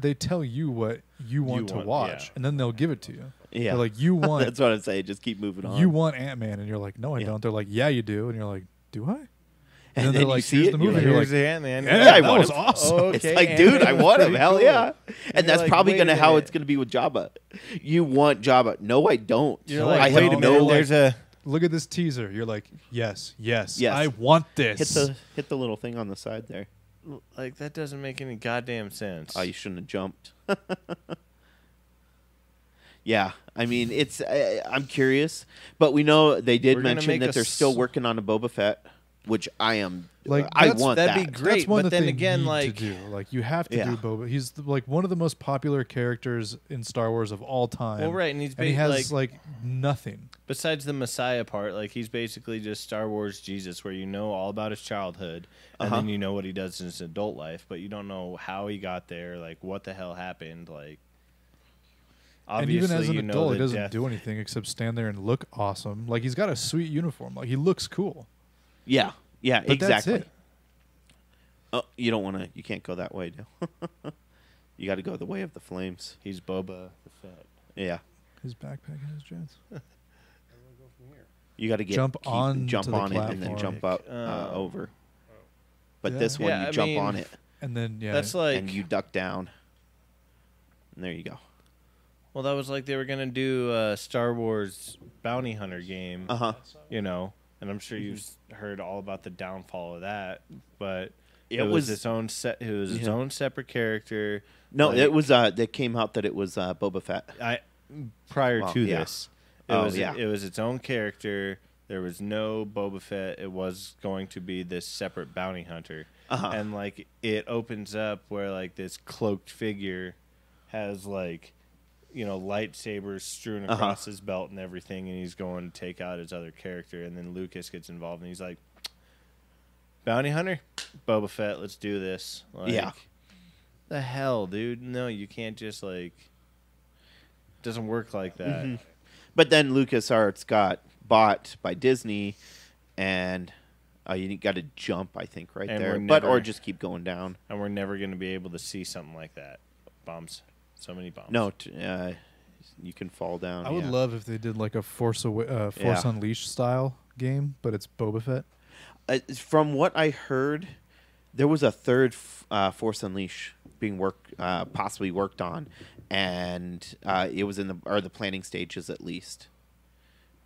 They tell you what you want to want, watch, yeah. and then they'll give it to you. Yeah, They're like, you want that's what I'm saying. Just keep moving on. you want Ant-Man, and you're like, no, I Yeah. don't. They're like, yeah, you do, and you're like, do I? and then they're you like, see here's it, the you're movie, like, you're Here's the Ant-Man. Yeah, I that want was him. awesome. It's Okay, like, dude, I Ant-Man was want him. pretty Hell cool. yeah. And And you're that's like, probably wait going to a how minute. it's going to be with Jabba. You want Jabba. No, I don't. You're No, like, I wait a don't. minute. They're There's a Look at this teaser. You're like, yes, Yes. I want this. Hit the little thing on the side there. like that doesn't make any goddamn sense. Oh, you shouldn't have jumped. Yeah, it's. I'm curious, but we know they did We're gonna mention make that a they're still s- working on a Boba Fett which I am. Like, I that's- want that'd that. be great. That's one but of the then things again, you need like, to do. Like, you have to Yeah. do Boba. He's like one of the most popular characters in Star Wars of all time. well, right, and he's and he has like nothing. besides the Messiah part, like he's basically just Star Wars Jesus, where you know all about his childhood, and then you know what he does in his adult life, but you don't know how he got there, like what the hell happened, like. And Obviously, even as an you know adult, the he doesn't death- do anything except stand there and look awesome. Like, he's got a sweet uniform. Like, he looks cool. Yeah, yeah, But exactly. that's it. Oh, you don't want to. You can't go that way, Dale. You got to go the way of the flames. He's Boba Fett. Yeah, His backpack and his jets. you got to Jump on jump to the on it and then platform. jump up over. But Yeah. this one, Yeah, you I jump mean, on it And then, yeah. That's like, and you duck down. And there you go. well, that was like they were gonna do a Star Wars bounty hunter game, you know, and I'm sure you've heard all about the downfall of that, but it was its own set. It was its own separate character. No, Like, it was. That came out that it was Boba Fett. Prior Well, to yeah. this. Oh, was yeah. It was its own character. There was no Boba Fett. It was going to be this separate bounty hunter. And like it opens up where like this cloaked figure has like, you know, lightsabers strewn across his belt and everything, and he's going to take out his other character, and then Lucas gets involved and he's like, bounty hunter? Boba Fett, let's do this. Like, Yeah. the hell, dude? No, you can't just like doesn't work like that. But then LucasArts got bought by Disney, and you got to jump, I think, right And there. we're But or never- just keep going down. And we're never going to be able to see something like that. Bombs. So many bombs. No, you can fall down. I would yeah. love if they did like a Force Yeah. Unleashed style game, but it's Boba Fett. From what I heard, there was a third Force Unleash being possibly worked on, and it was in the planning stages at least.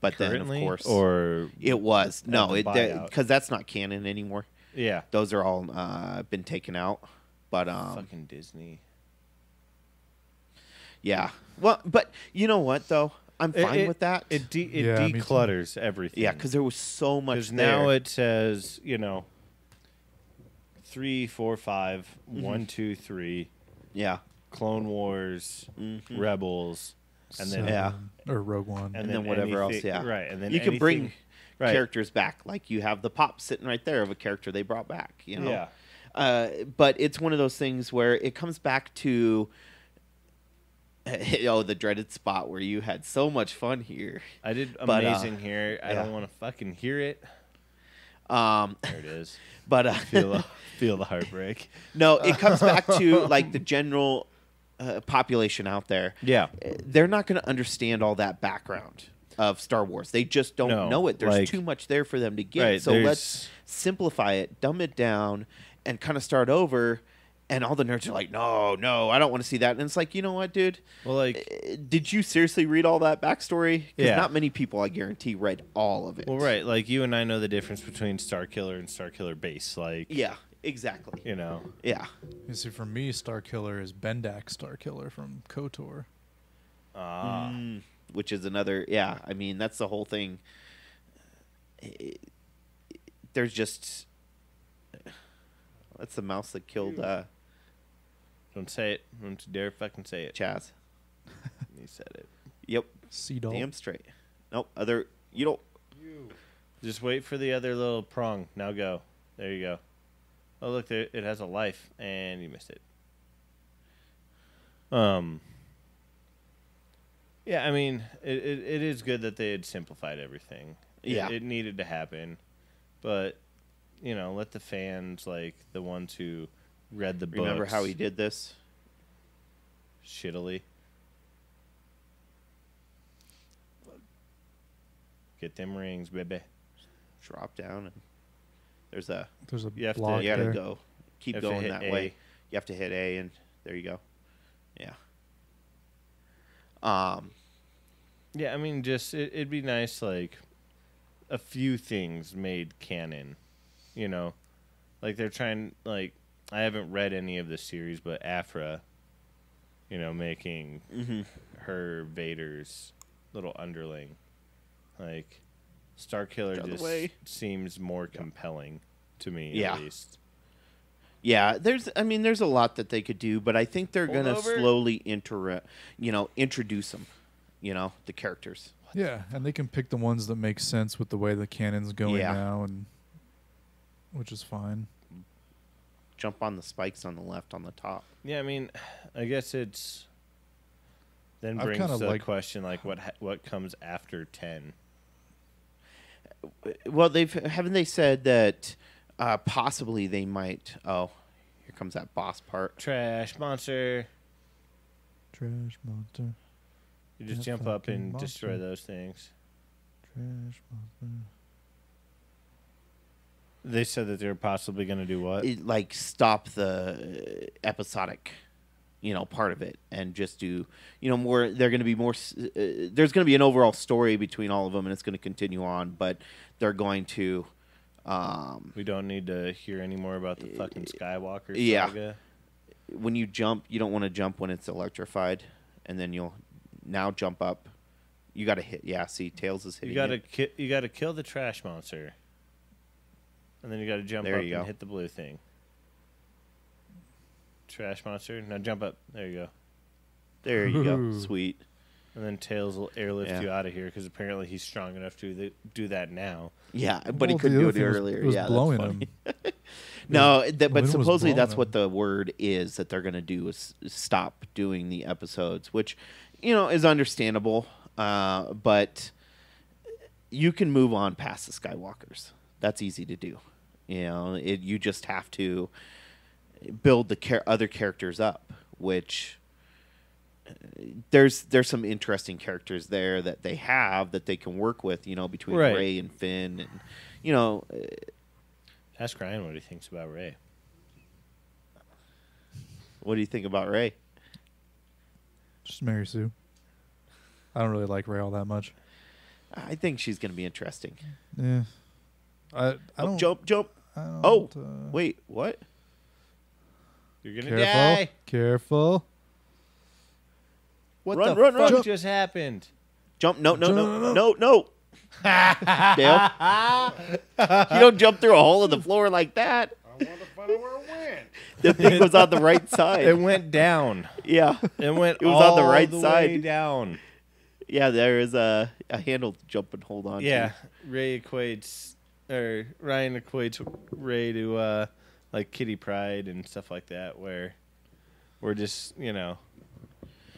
But Currently, then, of course, or it was no, the buyout. because that's not canon anymore. yeah, Those are all been taken out. But fucking Disney. yeah. Well, but you know what though? I'm fine with that. It Yeah, me too. declutters everything. Yeah, because there was so much because there. now it says 3, 4, 5, 1, 2, 3, yeah, Clone Wars, Rebels, and then Yeah. Or Rogue One. and then whatever else. anything- Yeah, right, and then you can bring anything- right. characters back. Like you have the pop sitting right there of a character they brought back. You know. Yeah. But it's one of those things where it comes back to the dreaded spot where you had so much fun here. I did But, amazing here. I yeah. don't want to fucking hear it. There There it is. But Feel the heartbreak. no, it comes back to like the general population out there. Yeah. They're not going to understand all that background of Star Wars. They just don't No, know it. There's like- too much there for them to get. Right, so there's- let's simplify it, dumb it down, and kind of start over. And all the nerds are like, no, I don't want to see that. And it's like, you know what, dude? Well, like, Did you seriously read all that backstory? Because Yeah. not many people, I guarantee, read all of it. well, right. Like, you and I know the difference between Starkiller and Starkiller Base. Like, Yeah, exactly. you know. Yeah. You see, for me, Starkiller is Bendak Starkiller from KOTOR. Which is another, yeah, I mean, that's the whole thing. There's just, that's the mouse that killed Don't say it. Don't you dare fucking say it. Chaz. He said it. Yep, Sea Doll. damn straight. Nope, you don't, Just wait for the other little prong. Now go. There you go. Oh, look, there, it has a life, and you missed it. Yeah, I mean, it is good that they had simplified everything. Yeah. It needed to happen, but let the fans, like the ones who read the books, remember how he did this? shittily. Get them rings, baby. Drop down and there's a, There's a You have to- block you gotta there. go, keep You have to going hit that A. way. You have to hit A and there you go. Yeah. Yeah, I mean, just it'd be nice, like a few things made canon, like they're trying. Like I haven't read any of the series, but Afra, making her Vader's little underling, like Starkiller Other just way. seems more compelling to me, Yeah. at least. Yeah, there's a lot that they could do, but I think they're Hold gonna over. slowly introduce them, the characters. Yeah, and they can pick the ones that make sense with the way the canon's going Yeah. now, and which is fine. Jump on the spikes on the left on the top. Yeah, I mean, I guess it's then I've brings kinda the like- question like what comes after 10. Well, haven't they said that possibly they might. Oh, here comes that boss part. Trash monster. Trash monster. You just That jump up fucking and destroy monster. those things. Trash monster. They said that they're possibly going to do what? Like stop the episodic, part of it, and just do, more. They're going to be more. There's going to be an overall story between all of them, and it's going to continue on. But they're going to. We don't need to hear any more about the fucking Skywalker Yeah. saga. When you jump, you don't want to jump when it's electrified, and then you'll now jump up. You got to hit. Yeah, see, Tails is hitting. You got to kill the trash monster, and then you got to jump There up you go. and hit the blue thing. Trash monster. Now jump up. There you go. There you go. Ooh. Sweet. And then Tails will airlift Yeah. you out of here because apparently he's strong enough to do that now. Yeah, but he Well, couldn't the do other it thing was- earlier. it was Yeah, blowing that's funny. him. No, but wind was supposedly that's blowing what him. the word is that they're going to do is stop doing the episodes, which is understandable. But you can move on past the Skywalkers. That's easy to do. You just have to build the other characters up, which there's some interesting characters there that they have that they can work with. Between Right. Rey and Finn, and Ask Ryan what he thinks about Rey. what do you think about Rey? Just marry Sue. I don't really like Ray all that much. I think she's going to be interesting. Yeah. I Oh, don't. jump. I don't, Oh, wait, what? You're gonna Careful. die. Careful. What Run, the run, fuck run. just happened? Jump. No. Jump. No. Dale, you don't jump through a hole in the floor like that. I want to find out where it went. The thing was on the right side. It went down. Yeah. It went. It was on the all right way side. down. Yeah, there is a handle to jump and hold on Yeah, to. Ryan equates Ray to like Kitty Pryde and stuff like that, where we're just gonna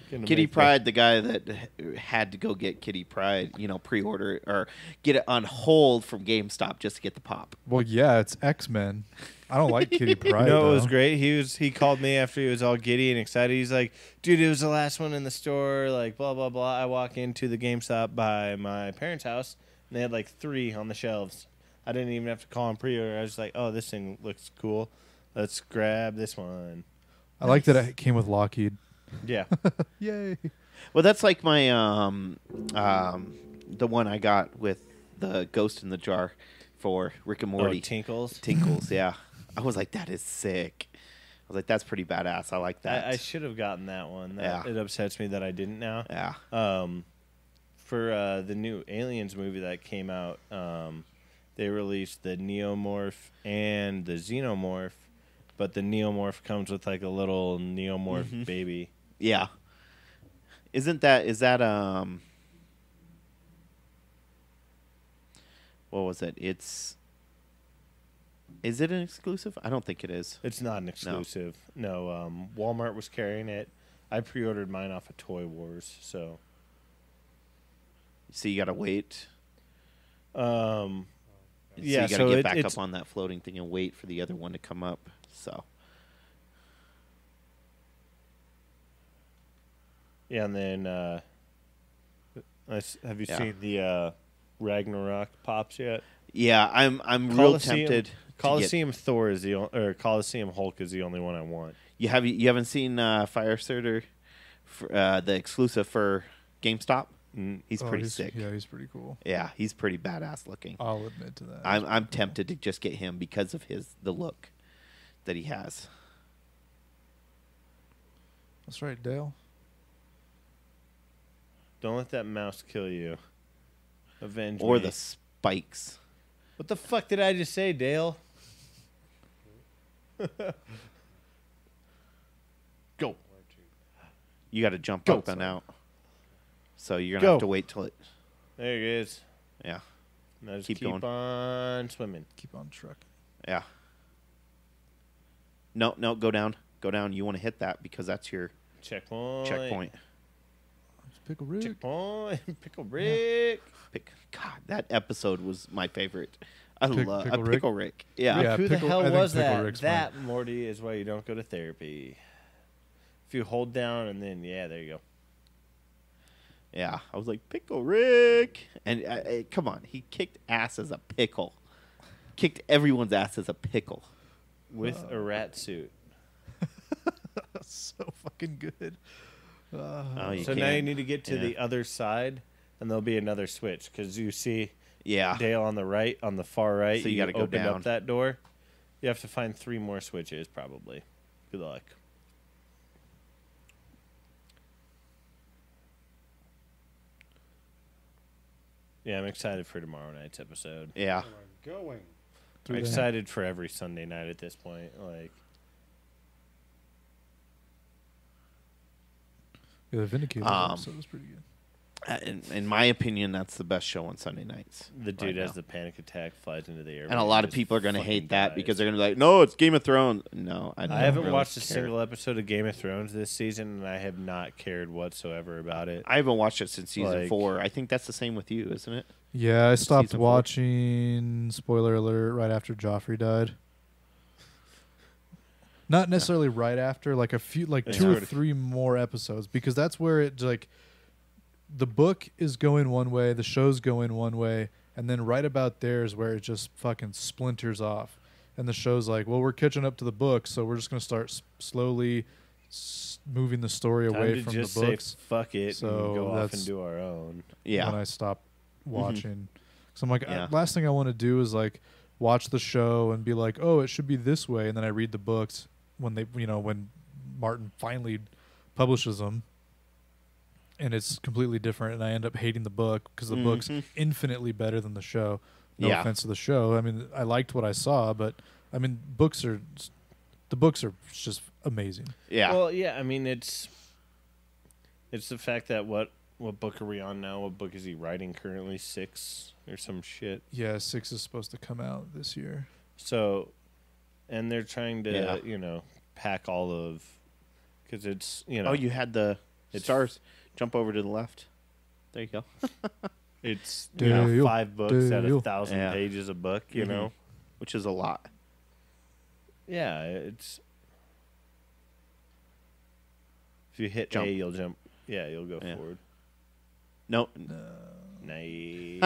Kitty make Pryde, the guy that had to go get Kitty Pryde, pre-order or get it on hold from GameStop just to get the pop. Well, yeah, it's X-Men. I don't like Kitty Pryde. No, it was though. great. He called me after he was all giddy and excited. He's like, dude, it was the last one in the store, like blah blah blah. I walk into the GameStop by my parents' house and they had like 3 on the shelves. I didn't even have to call and pre-order. I was like, oh, this thing looks cool. Let's grab this one. I like that it came with Lockheed. Yeah. Yay. Well, that's like my the one I got with the Ghost in the Jar for Rick and Morty. Tinkles. Tinkles, yeah. I was like, that is sick. I was like, that's pretty badass. I like that. I should have gotten that one. Yeah. It upsets me that I didn't now. Yeah. For the new Aliens movie that came out, they released the Neomorph and the Xenomorph, but the Neomorph comes with like a little Neomorph baby. Yeah. Is that what was it? Is it an exclusive? I don't think it is. It's not an exclusive. No, Walmart was carrying it. I pre-ordered mine off of Toy Wars, so So you gotta wait. yeah, So you gotta so get back it's up on that floating thing and wait for the other one to come up. So yeah, and then have you Yeah. seen the Ragnarok pops yet? yeah, I'm real tempted. to Coliseum Thor is or Coliseum Hulk is the only one I want. You haven't seen Firestarter, the exclusive for GameStop? He's pretty sick. Yeah, he's pretty cool. Yeah, he's pretty badass looking. I'll admit to that. I'm tempted to just get him because of the look that he has. That's right, Dale. Don't let that mouse kill you. Avenge Or me. the spikes. What the fuck did I just say, Dale? Go. You got to jump Go. up and out. So you're gonna have to wait till it. There it is. Yeah. Now just Keep keep going. on swimming. Keep on trucking. Yeah. No, go down. Go down. You want to hit that because that's your checkpoint. Pickle Rick. Checkpoint. Pickle Rick. God, that episode was my favorite. I love Pickle Pickle Rick? Rick. Yeah. Yeah, Who Pickle- the hell I think was Pickle that? Rick's That, Morty, is why you don't go to therapy. If you hold down and then, yeah, there you go. Yeah. I was like, Pickle Rick. And come on. He kicked ass as a pickle. Kicked everyone's ass as a pickle. With a rat suit. So fucking good. Oh, you So can't. now you need to get to Yeah. the other side, and there'll be another switch. Because you see Yeah. Dale on the right, on the far right. So you gotta go opened down. up that door. You have to find 3 more switches, probably. Good luck. Yeah, I'm excited for tomorrow night's episode. Yeah. Going. I'm excited for every Sunday night at this point. Like, Yeah, the Vindicator episode was pretty good. In my opinion, that's the best show on Sunday nights. the dude right has now. the panic attack, flies into the air. And a lot of people are going to hate that because they're going to be like, no, it's Game of Thrones. No, I don't haven't really watched a care. single episode of Game of Thrones this season, and I have not cared whatsoever about it. I haven't watched it since season Like- 4. I think that's the same with you, isn't it? Yeah, I stopped Season 4. watching, spoiler alert, right after Joffrey died. Not necessarily right after, like a few, like Yeah. 2 or 3 more episodes, because that's where it, like, the book is going one way, the show's going one way, and then right about there is where it just fucking splinters off. And the show's like, well, we're catching up to the book, so we're just going to start slowly moving the story Time away to from just the books. say fuck it So and go off that's- and do our own. Yeah. When I stopped watching. So I'm like, Yeah. last thing I want to do is like watch the show and be like, oh, it should be this way, and then I read the books when they, when Martin finally publishes them, and it's completely different, and I end up hating the book because the book's infinitely better than the show. No Yeah. offense to the show. I mean, I liked what I saw, but I mean, the books are just amazing. Yeah. Well, yeah, I mean it's the fact that what book are we on now? What book is he writing currently? 6 or some shit. Yeah, 6 is supposed to come out this year. So, and they're trying to Yeah. pack all of, because it's oh, you had the It's- stars. Jump over to the left. There you go. it's Dale, 5 books at Dale. 1,000 Yeah. pages a book. You Mhm. know. Which is a lot. Yeah, it's if you hit Jump. A, you'll jump. Yeah, you'll go Yeah. forward. No. Nice.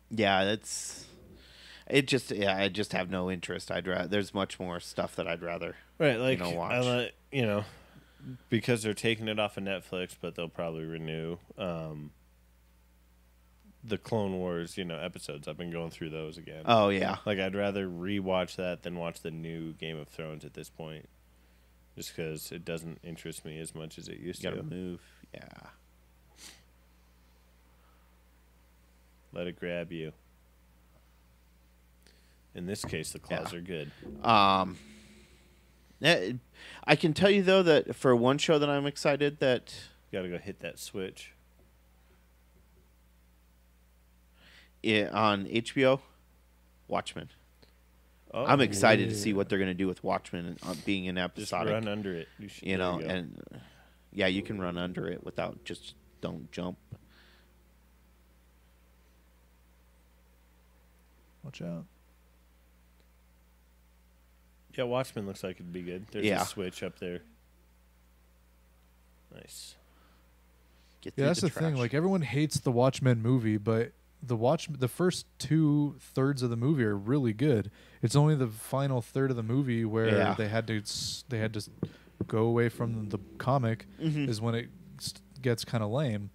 Yeah, that's it. I just have no interest. There's much more stuff that I'd rather. Right, like watch. Because they're taking it off of Netflix, but they'll probably renew the Clone Wars, episodes. I've been going through those again. Oh yeah. Like I'd rather rewatch that than watch the new Game of Thrones at this point, just because it doesn't interest me as much as it used You gotta to. move. Yeah. Let it grab you. In this case, the claws Yeah. are good. I can tell you though that for one show that I'm excited that You gotta go hit that switch. on HBO, Watchmen. Oh, I'm excited to see what they're gonna do with Watchmen and being an just episodic. run under it. You should, there you go. And yeah, you can run under it without just don't jump. Watch out. Yeah, Watchmen looks like it'd be good. There's Yeah. a switch up there. Nice. Get Yeah, through that's the thing. trash. Like everyone hates the Watchmen movie, but the first 2/3 of the movie are really good. It's only the final third of the movie where Yeah. they had to go away from the comic Mhm. is when it gets kind of lame.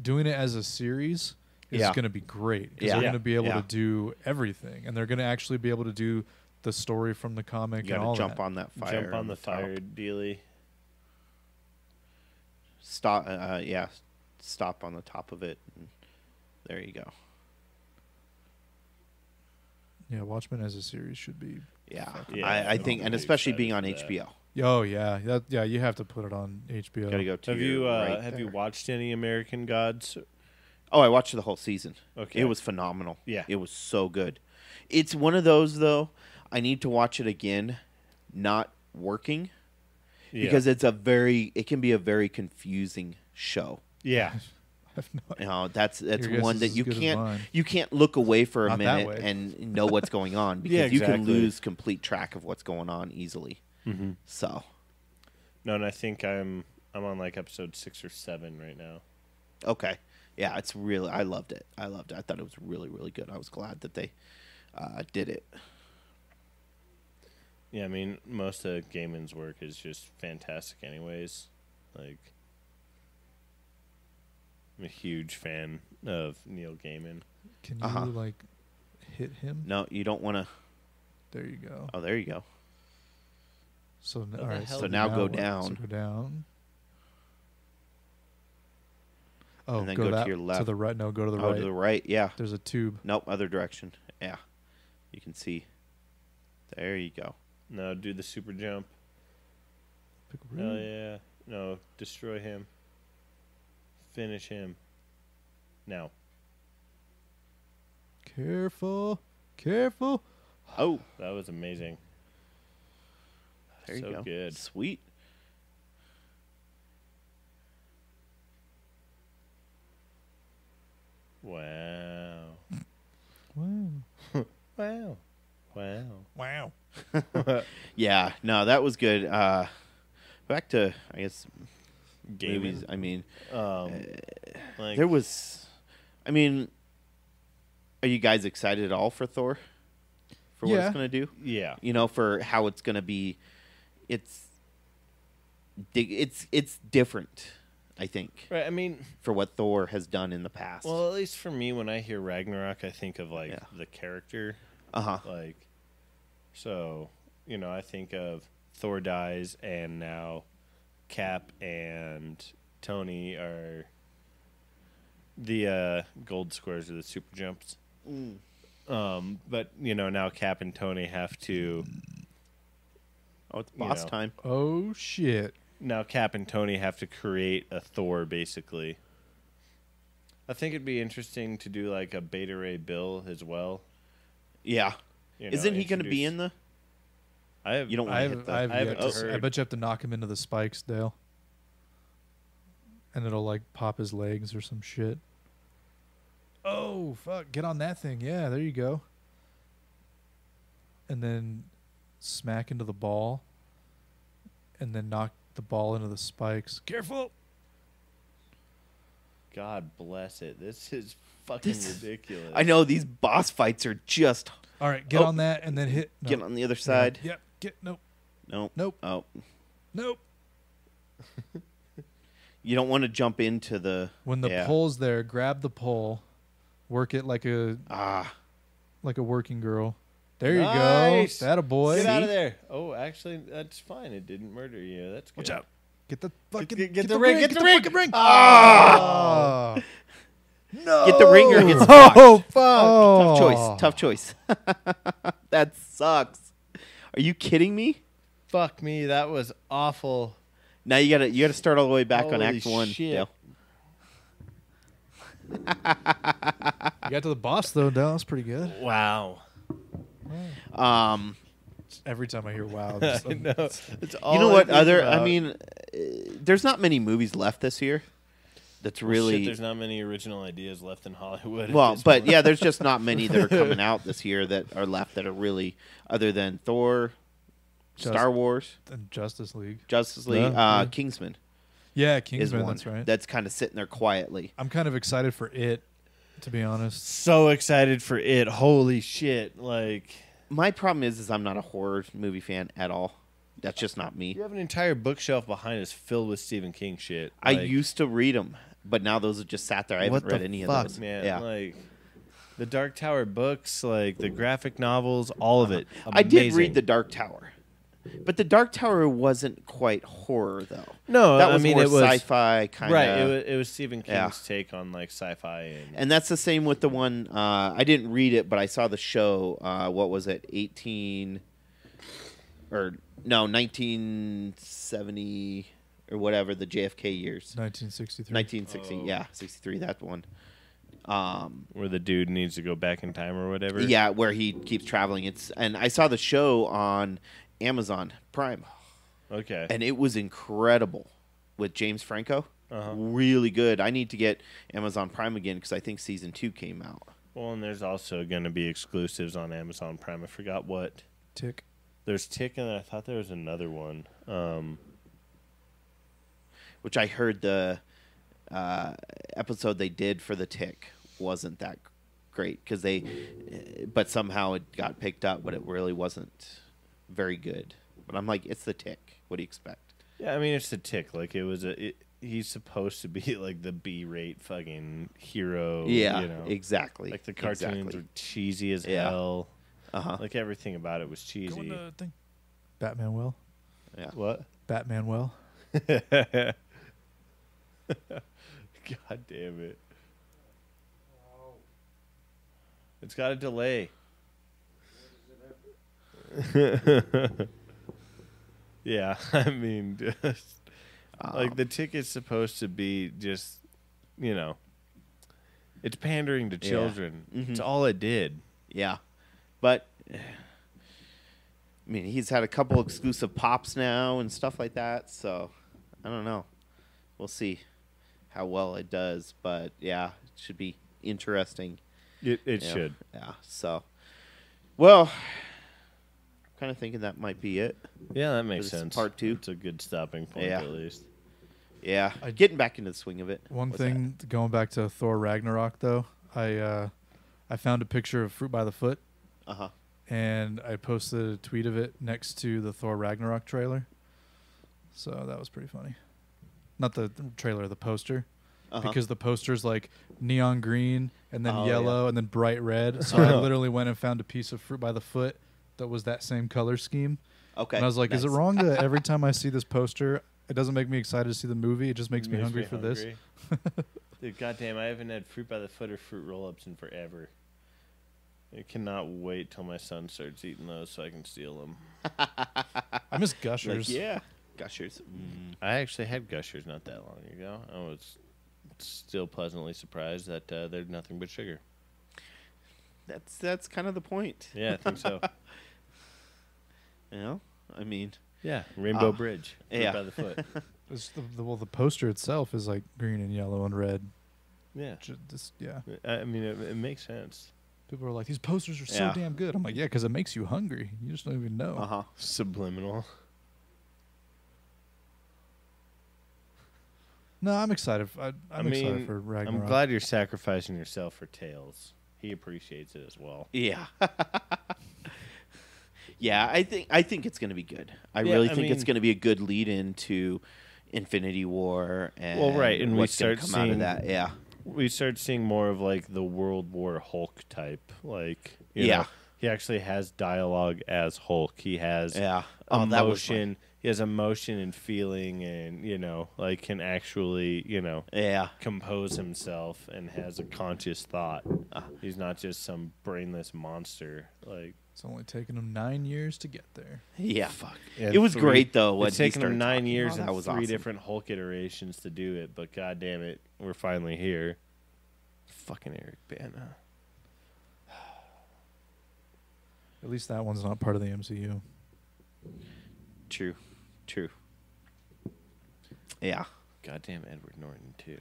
Doing it as a series is Yeah. going to be great because Yeah. they're going to be able Yeah. to do everything, and they're going to actually be able to do the story from the comic You and gotta all jump that. on that fire. Jump on the top. fire dealy. Stop. Yeah. stop on the top of it. And there you go. Yeah, Watchmen as a series should be. Yeah, Yeah, I I'm think, and really especially being on excited for that. HBO. Oh yeah, yeah. You have to put it on HBO. Gotta go to Have your you right have you there. watched any American Gods? Oh, I watched the whole season. Okay. It was phenomenal. Yeah. It was so good. It's one of those, though, I need to watch it again, not working, because it can be a very confusing show. yeah. I have no idea. You know, that's Your guess one is that as you good as can't mine. you can't look away for a Not that minute way. and know what's going on because Yeah, you can exactly. lose complete track of what's going on easily. Mm-hmm. So, No, and I think I'm on like episode 6 or 7 right now. okay. Yeah, it's really I loved it. I thought it was really, really good. I was glad that they did it. Yeah, I mean, most of Gaiman's work is just fantastic anyways. Like, I'm a huge fan of Neil Gaiman. Can you Uh-huh. like hit him? No, you don't want to. There you go. Oh, there you go. So the all right. hell So now go what? down. So go down. Oh, And then go go to that, your left. To the right. No, go to the Oh, right. to the right. Yeah. There's a tube. Nope, other direction. Yeah. You can see. There you go. No, do the super jump. Pick Hell yeah. No, destroy him. Finish him. Now. Careful. Careful. Oh, That was amazing. there you So go. good. Sweet. Wow. Wow. Wow. Wow. Wow. Yeah, no, that was good. Back to, I guess, movies. Gaiman. I mean, Like, there was, I mean, are you guys excited at all for Thor? For what Yeah. it's going to do? yeah. You know, for how it's going to be. It's different, I think, Right, I mean, for what Thor has done in the past. well, at least for me, when I hear Ragnarok, I think of, like, Yeah. the character. Uh-huh. Like, so, I think of Thor dies, and now Cap and Tony are the gold squares or the super jumps. But, now Cap and Tony have to. Oh, it's you boss know. time. Oh shit. Now Cap and Tony have to create a Thor, basically. I think it'd be interesting to do, like, a Beta Ray Bill as well. Yeah. You Isn't know, he going to be introduce- in the? I have. You don't want to hit the. I haven't yet to- I heard. bet you have to knock him into the spikes, Dale. And it'll like pop his legs or some shit. Oh fuck! Get on that thing. Yeah, there you go. And then smack into the ball. And then knock the ball into the spikes. Careful! God bless it. This is fucking This- ridiculous. I know these boss fights are just. All right, get Oh. on that and then hit. Get on the other side. Yep. Get nope. Nope. Nope. Oh, Nope. you don't want to jump into the. When the yeah. pole's there, grab the pole, work it like a working girl. There you Nice. go. That a boy. Get out of See? there. Oh, actually, that's fine. It didn't murder you. That's good. Watch out. Get the fucking get the ring, get the ring. fucking ring. Ah! Oh. No. Get the ring or get Oh, squashed. fuck. Tough choice. That sucks. Are you kidding me? Fuck me. That was awful. Now you gotta start all the way back on Holy Act 1. shit. Dale. You got to the boss though, Dale. That's pretty good. Wow. Every time I hear "wow," I'm just, I know. It's all You know I what? think I about. mean, there's not many movies left this year. That's Well, really shit, there's not many original ideas left in Hollywood. at well, this but point. yeah, there's just not many that are coming out this year that are left that are really other than Thor, Star Wars, and Justice League. Justice League, Yeah. Kingsman Yeah, is Kingsman. one That's right. that's kind of sitting there quietly. I'm kind of excited for it, to be honest. so excited for it. Holy shit! Like, My problem is I'm not a horror movie fan at all. That's just not me. you have an entire bookshelf behind us filled with Stephen King shit. I Like, used to read them, but now those have just sat there. I What haven't read the any fuck, of those. man. Yeah. Like, the Dark Tower books, like the graphic novels, all of it. I did Amazing. read The Dark Tower. But the Dark Tower wasn't quite horror though. No, That was I mean more it was sci-fi kind of. right. It was Stephen King's Yeah. take on like sci-fi And that's the same with the one. I didn't read it, but I saw the show. What was it? 1970 or whatever, the JFK years. 1963. 1960. Oh. Yeah, 63. That one. where the dude needs to go back in time or whatever. Yeah, where he keeps traveling. And I saw the show on Amazon Prime, Okay. and it was incredible with James Franco. Uh-huh. Really good. I need to get Amazon Prime again because I think season 2 came out. Well, and there's also going to be exclusives on Amazon Prime. I forgot what. Tick. There's Tick, and I thought there was another one. Which I heard the episode they did for the Tick wasn't that great because but somehow it got picked up, but it really wasn't very good. But I'm like, it's the Tick. What do you expect? Yeah, I mean, it's the Tick. Like, he's supposed to be like the B-rate fucking hero. Yeah, you know? exactly. Like the cartoons Exactly. were cheesy as Yeah. hell. Uh-huh. Like everything about it was Go cheesy. in the thing. Batman well. Yeah. What? Batman well. God damn it. It's got a delay. Yeah, I mean, just, like the Ticket's supposed to be just, you know, it's pandering to Yeah. children. Mhm. It's all it did. Yeah. But, I mean, he's had a couple exclusive pops now and stuff like that, so I don't know. We'll see how well it does, but yeah, it should be interesting. It Yeah. should. Yeah, so. Well, kind of thinking that might be it. Yeah, that makes This is sense. part 2. It's a good stopping point, Yeah. at least. Yeah, getting back into the swing of it. One What's thing going back to Thor Ragnarok though, I found a picture of Fruit by the Foot that? Uh-huh. and I posted a tweet of it next to the Thor Ragnarok trailer. So that was pretty funny. Not the trailer, the poster. Uh-huh. Because the poster's like neon green and then Oh, yellow and then bright red. So I literally went and found a piece of Fruit by the Foot that was that same color scheme. Okay. And I was like, is it nice. wrong that every time I see this poster, it doesn't make me excited to see the movie? It just makes me hungry for this. Dude, goddamn, I haven't had Fruit by the Foot or Fruit Roll-Ups in forever. I cannot wait till my son starts eating those so I can steal them. I miss Like, Gushers. yeah. Gushers. Mm. I actually had Gushers not that long ago. I was still pleasantly surprised that they're nothing but sugar. That's kind of the point. Yeah, I think so. You know? I mean, Yeah, Rainbow Bridge. Fruit yeah. by the Foot. It's the poster itself is like green and yellow and red. Yeah. Yeah. I mean, it makes sense. People are like, these posters are so Yeah. damn good. I'm like, yeah, because it makes you hungry. You just don't even know. uh-huh. Subliminal. No, I'm excited. I'm excited mean, for Ragnarok. I'm glad you're sacrificing yourself for Tails. He appreciates it as well. Yeah. Yeah, I think it's going to be good. I Yeah, really I think it's mean- going to be a good lead into Infinity War and Well, right, and we what's gonna start come out of seeing- that. Yeah. We start seeing more of like the World War Hulk type. Like, you Yeah. know, he actually has dialogue as Hulk. He has Yeah. Oh, that was fun. emotion. He has emotion and feeling, and like can actually, Yeah. compose himself and has a conscious thought. He's not just some brainless monster. Like, It's only taken them 9 years to get there. Yeah. and It was great though. When It's he taken him started 9 talking. years Oh, that and was 3 awesome. different Hulk iterations to do it, but god damn it, we're finally here. Fucking Eric Bana. At least that one's not part of the MCU. True. Yeah. Goddamn Edward Norton too.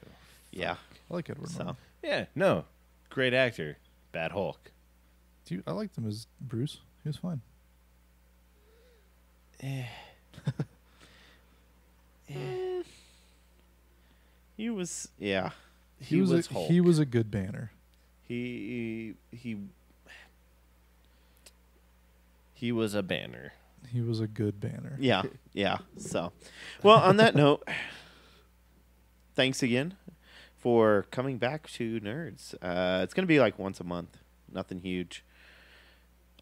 Yeah. I like Edward So. Norton. Yeah, no. Great actor. Bad Hulk. Dude, I liked him as Bruce. He was fine. He was. Yeah. He was a, Hulk. he was a good Banner. He was a banner. He was a good Banner. Yeah. Yeah. So, well, on that note, thanks again for coming back to Nerds. It's going to be like once a month. Nothing huge.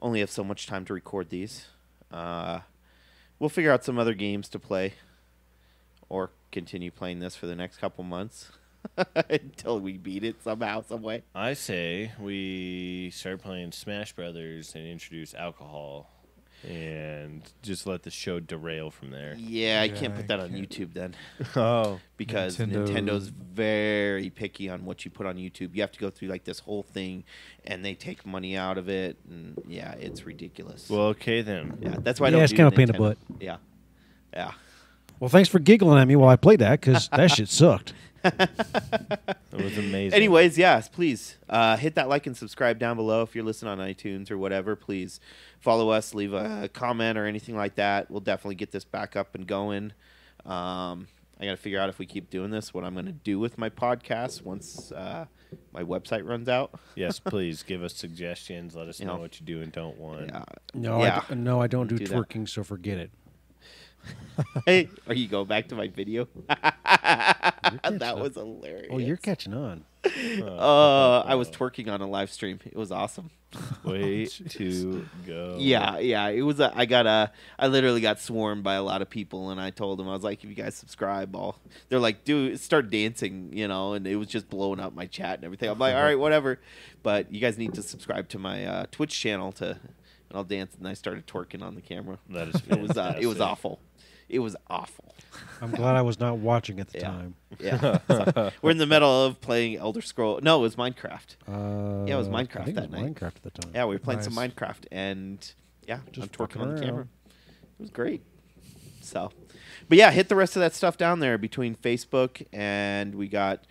Only have so much time to record these. we'll figure out some other games to play, or continue playing this for the next couple months until we beat it somehow, some way. I say we start playing Smash Brothers and introduce alcohol, and just let the show derail from there. Yeah, I can't I put that on can't. YouTube then. Oh, Because Nintendo's very picky on what you put on YouTube. You have to go through like this whole thing, and they take money out of it, and yeah, it's ridiculous. well, okay then. yeah, that's why I Yeah, don't it's do kinda a pain in the Nintendo. butt. Yeah, yeah. Well, thanks for giggling at me while I played that, because that shit sucked. It was amazing. Anyways, yes, please hit that like and subscribe down below if you're listening on iTunes or whatever. Please follow us, leave a comment or anything like that. We'll definitely get this back up and going. I got to figure out if we keep doing this, what I'm going to do with my podcast once my website runs out. Yes, please give us suggestions. Let us know know. what you do and don't want. Yeah. No, Yeah. I don't do Do that. twerking, so forget it. Hey, are you going back to my video? That was hilarious. Oh, you're catching on. I was twerking on a live stream. It was awesome. Way to go. Yeah. It was. I literally got swarmed by a lot of people, and I told them, I was like, if you guys subscribe, they're like, dude, start dancing, and it was just blowing up my chat and everything. I'm like, all right, whatever, but you guys need to subscribe to my Twitch channel and I'll dance. And I started twerking on the camera. That is It was fantastic. awful. It was awful. I'm glad I was not watching at the Yeah. time. Yeah. So, we're in the middle of playing Elder Scroll. No, it was Minecraft. Yeah, it was Minecraft I think that it was night. Minecraft at the time. Yeah, we were playing some Nice. Minecraft, and yeah, Just I'm twerking fucking on the around. camera. It was great. So, but yeah, hit the rest of that stuff down there between Facebook and we got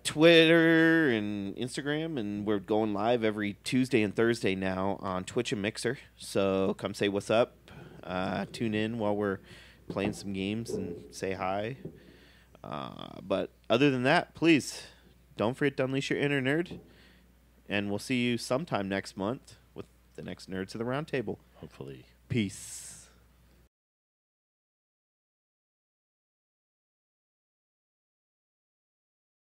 Twitter and Instagram, and we're going live every Tuesday and Thursday now on Twitch and Mixer. So come say what's up. Tune in while we're playing some games and say hi. But other than that, please don't forget to unleash your inner nerd. And we'll see you sometime next month with the next Nerds of the Roundtable. Hopefully. Peace.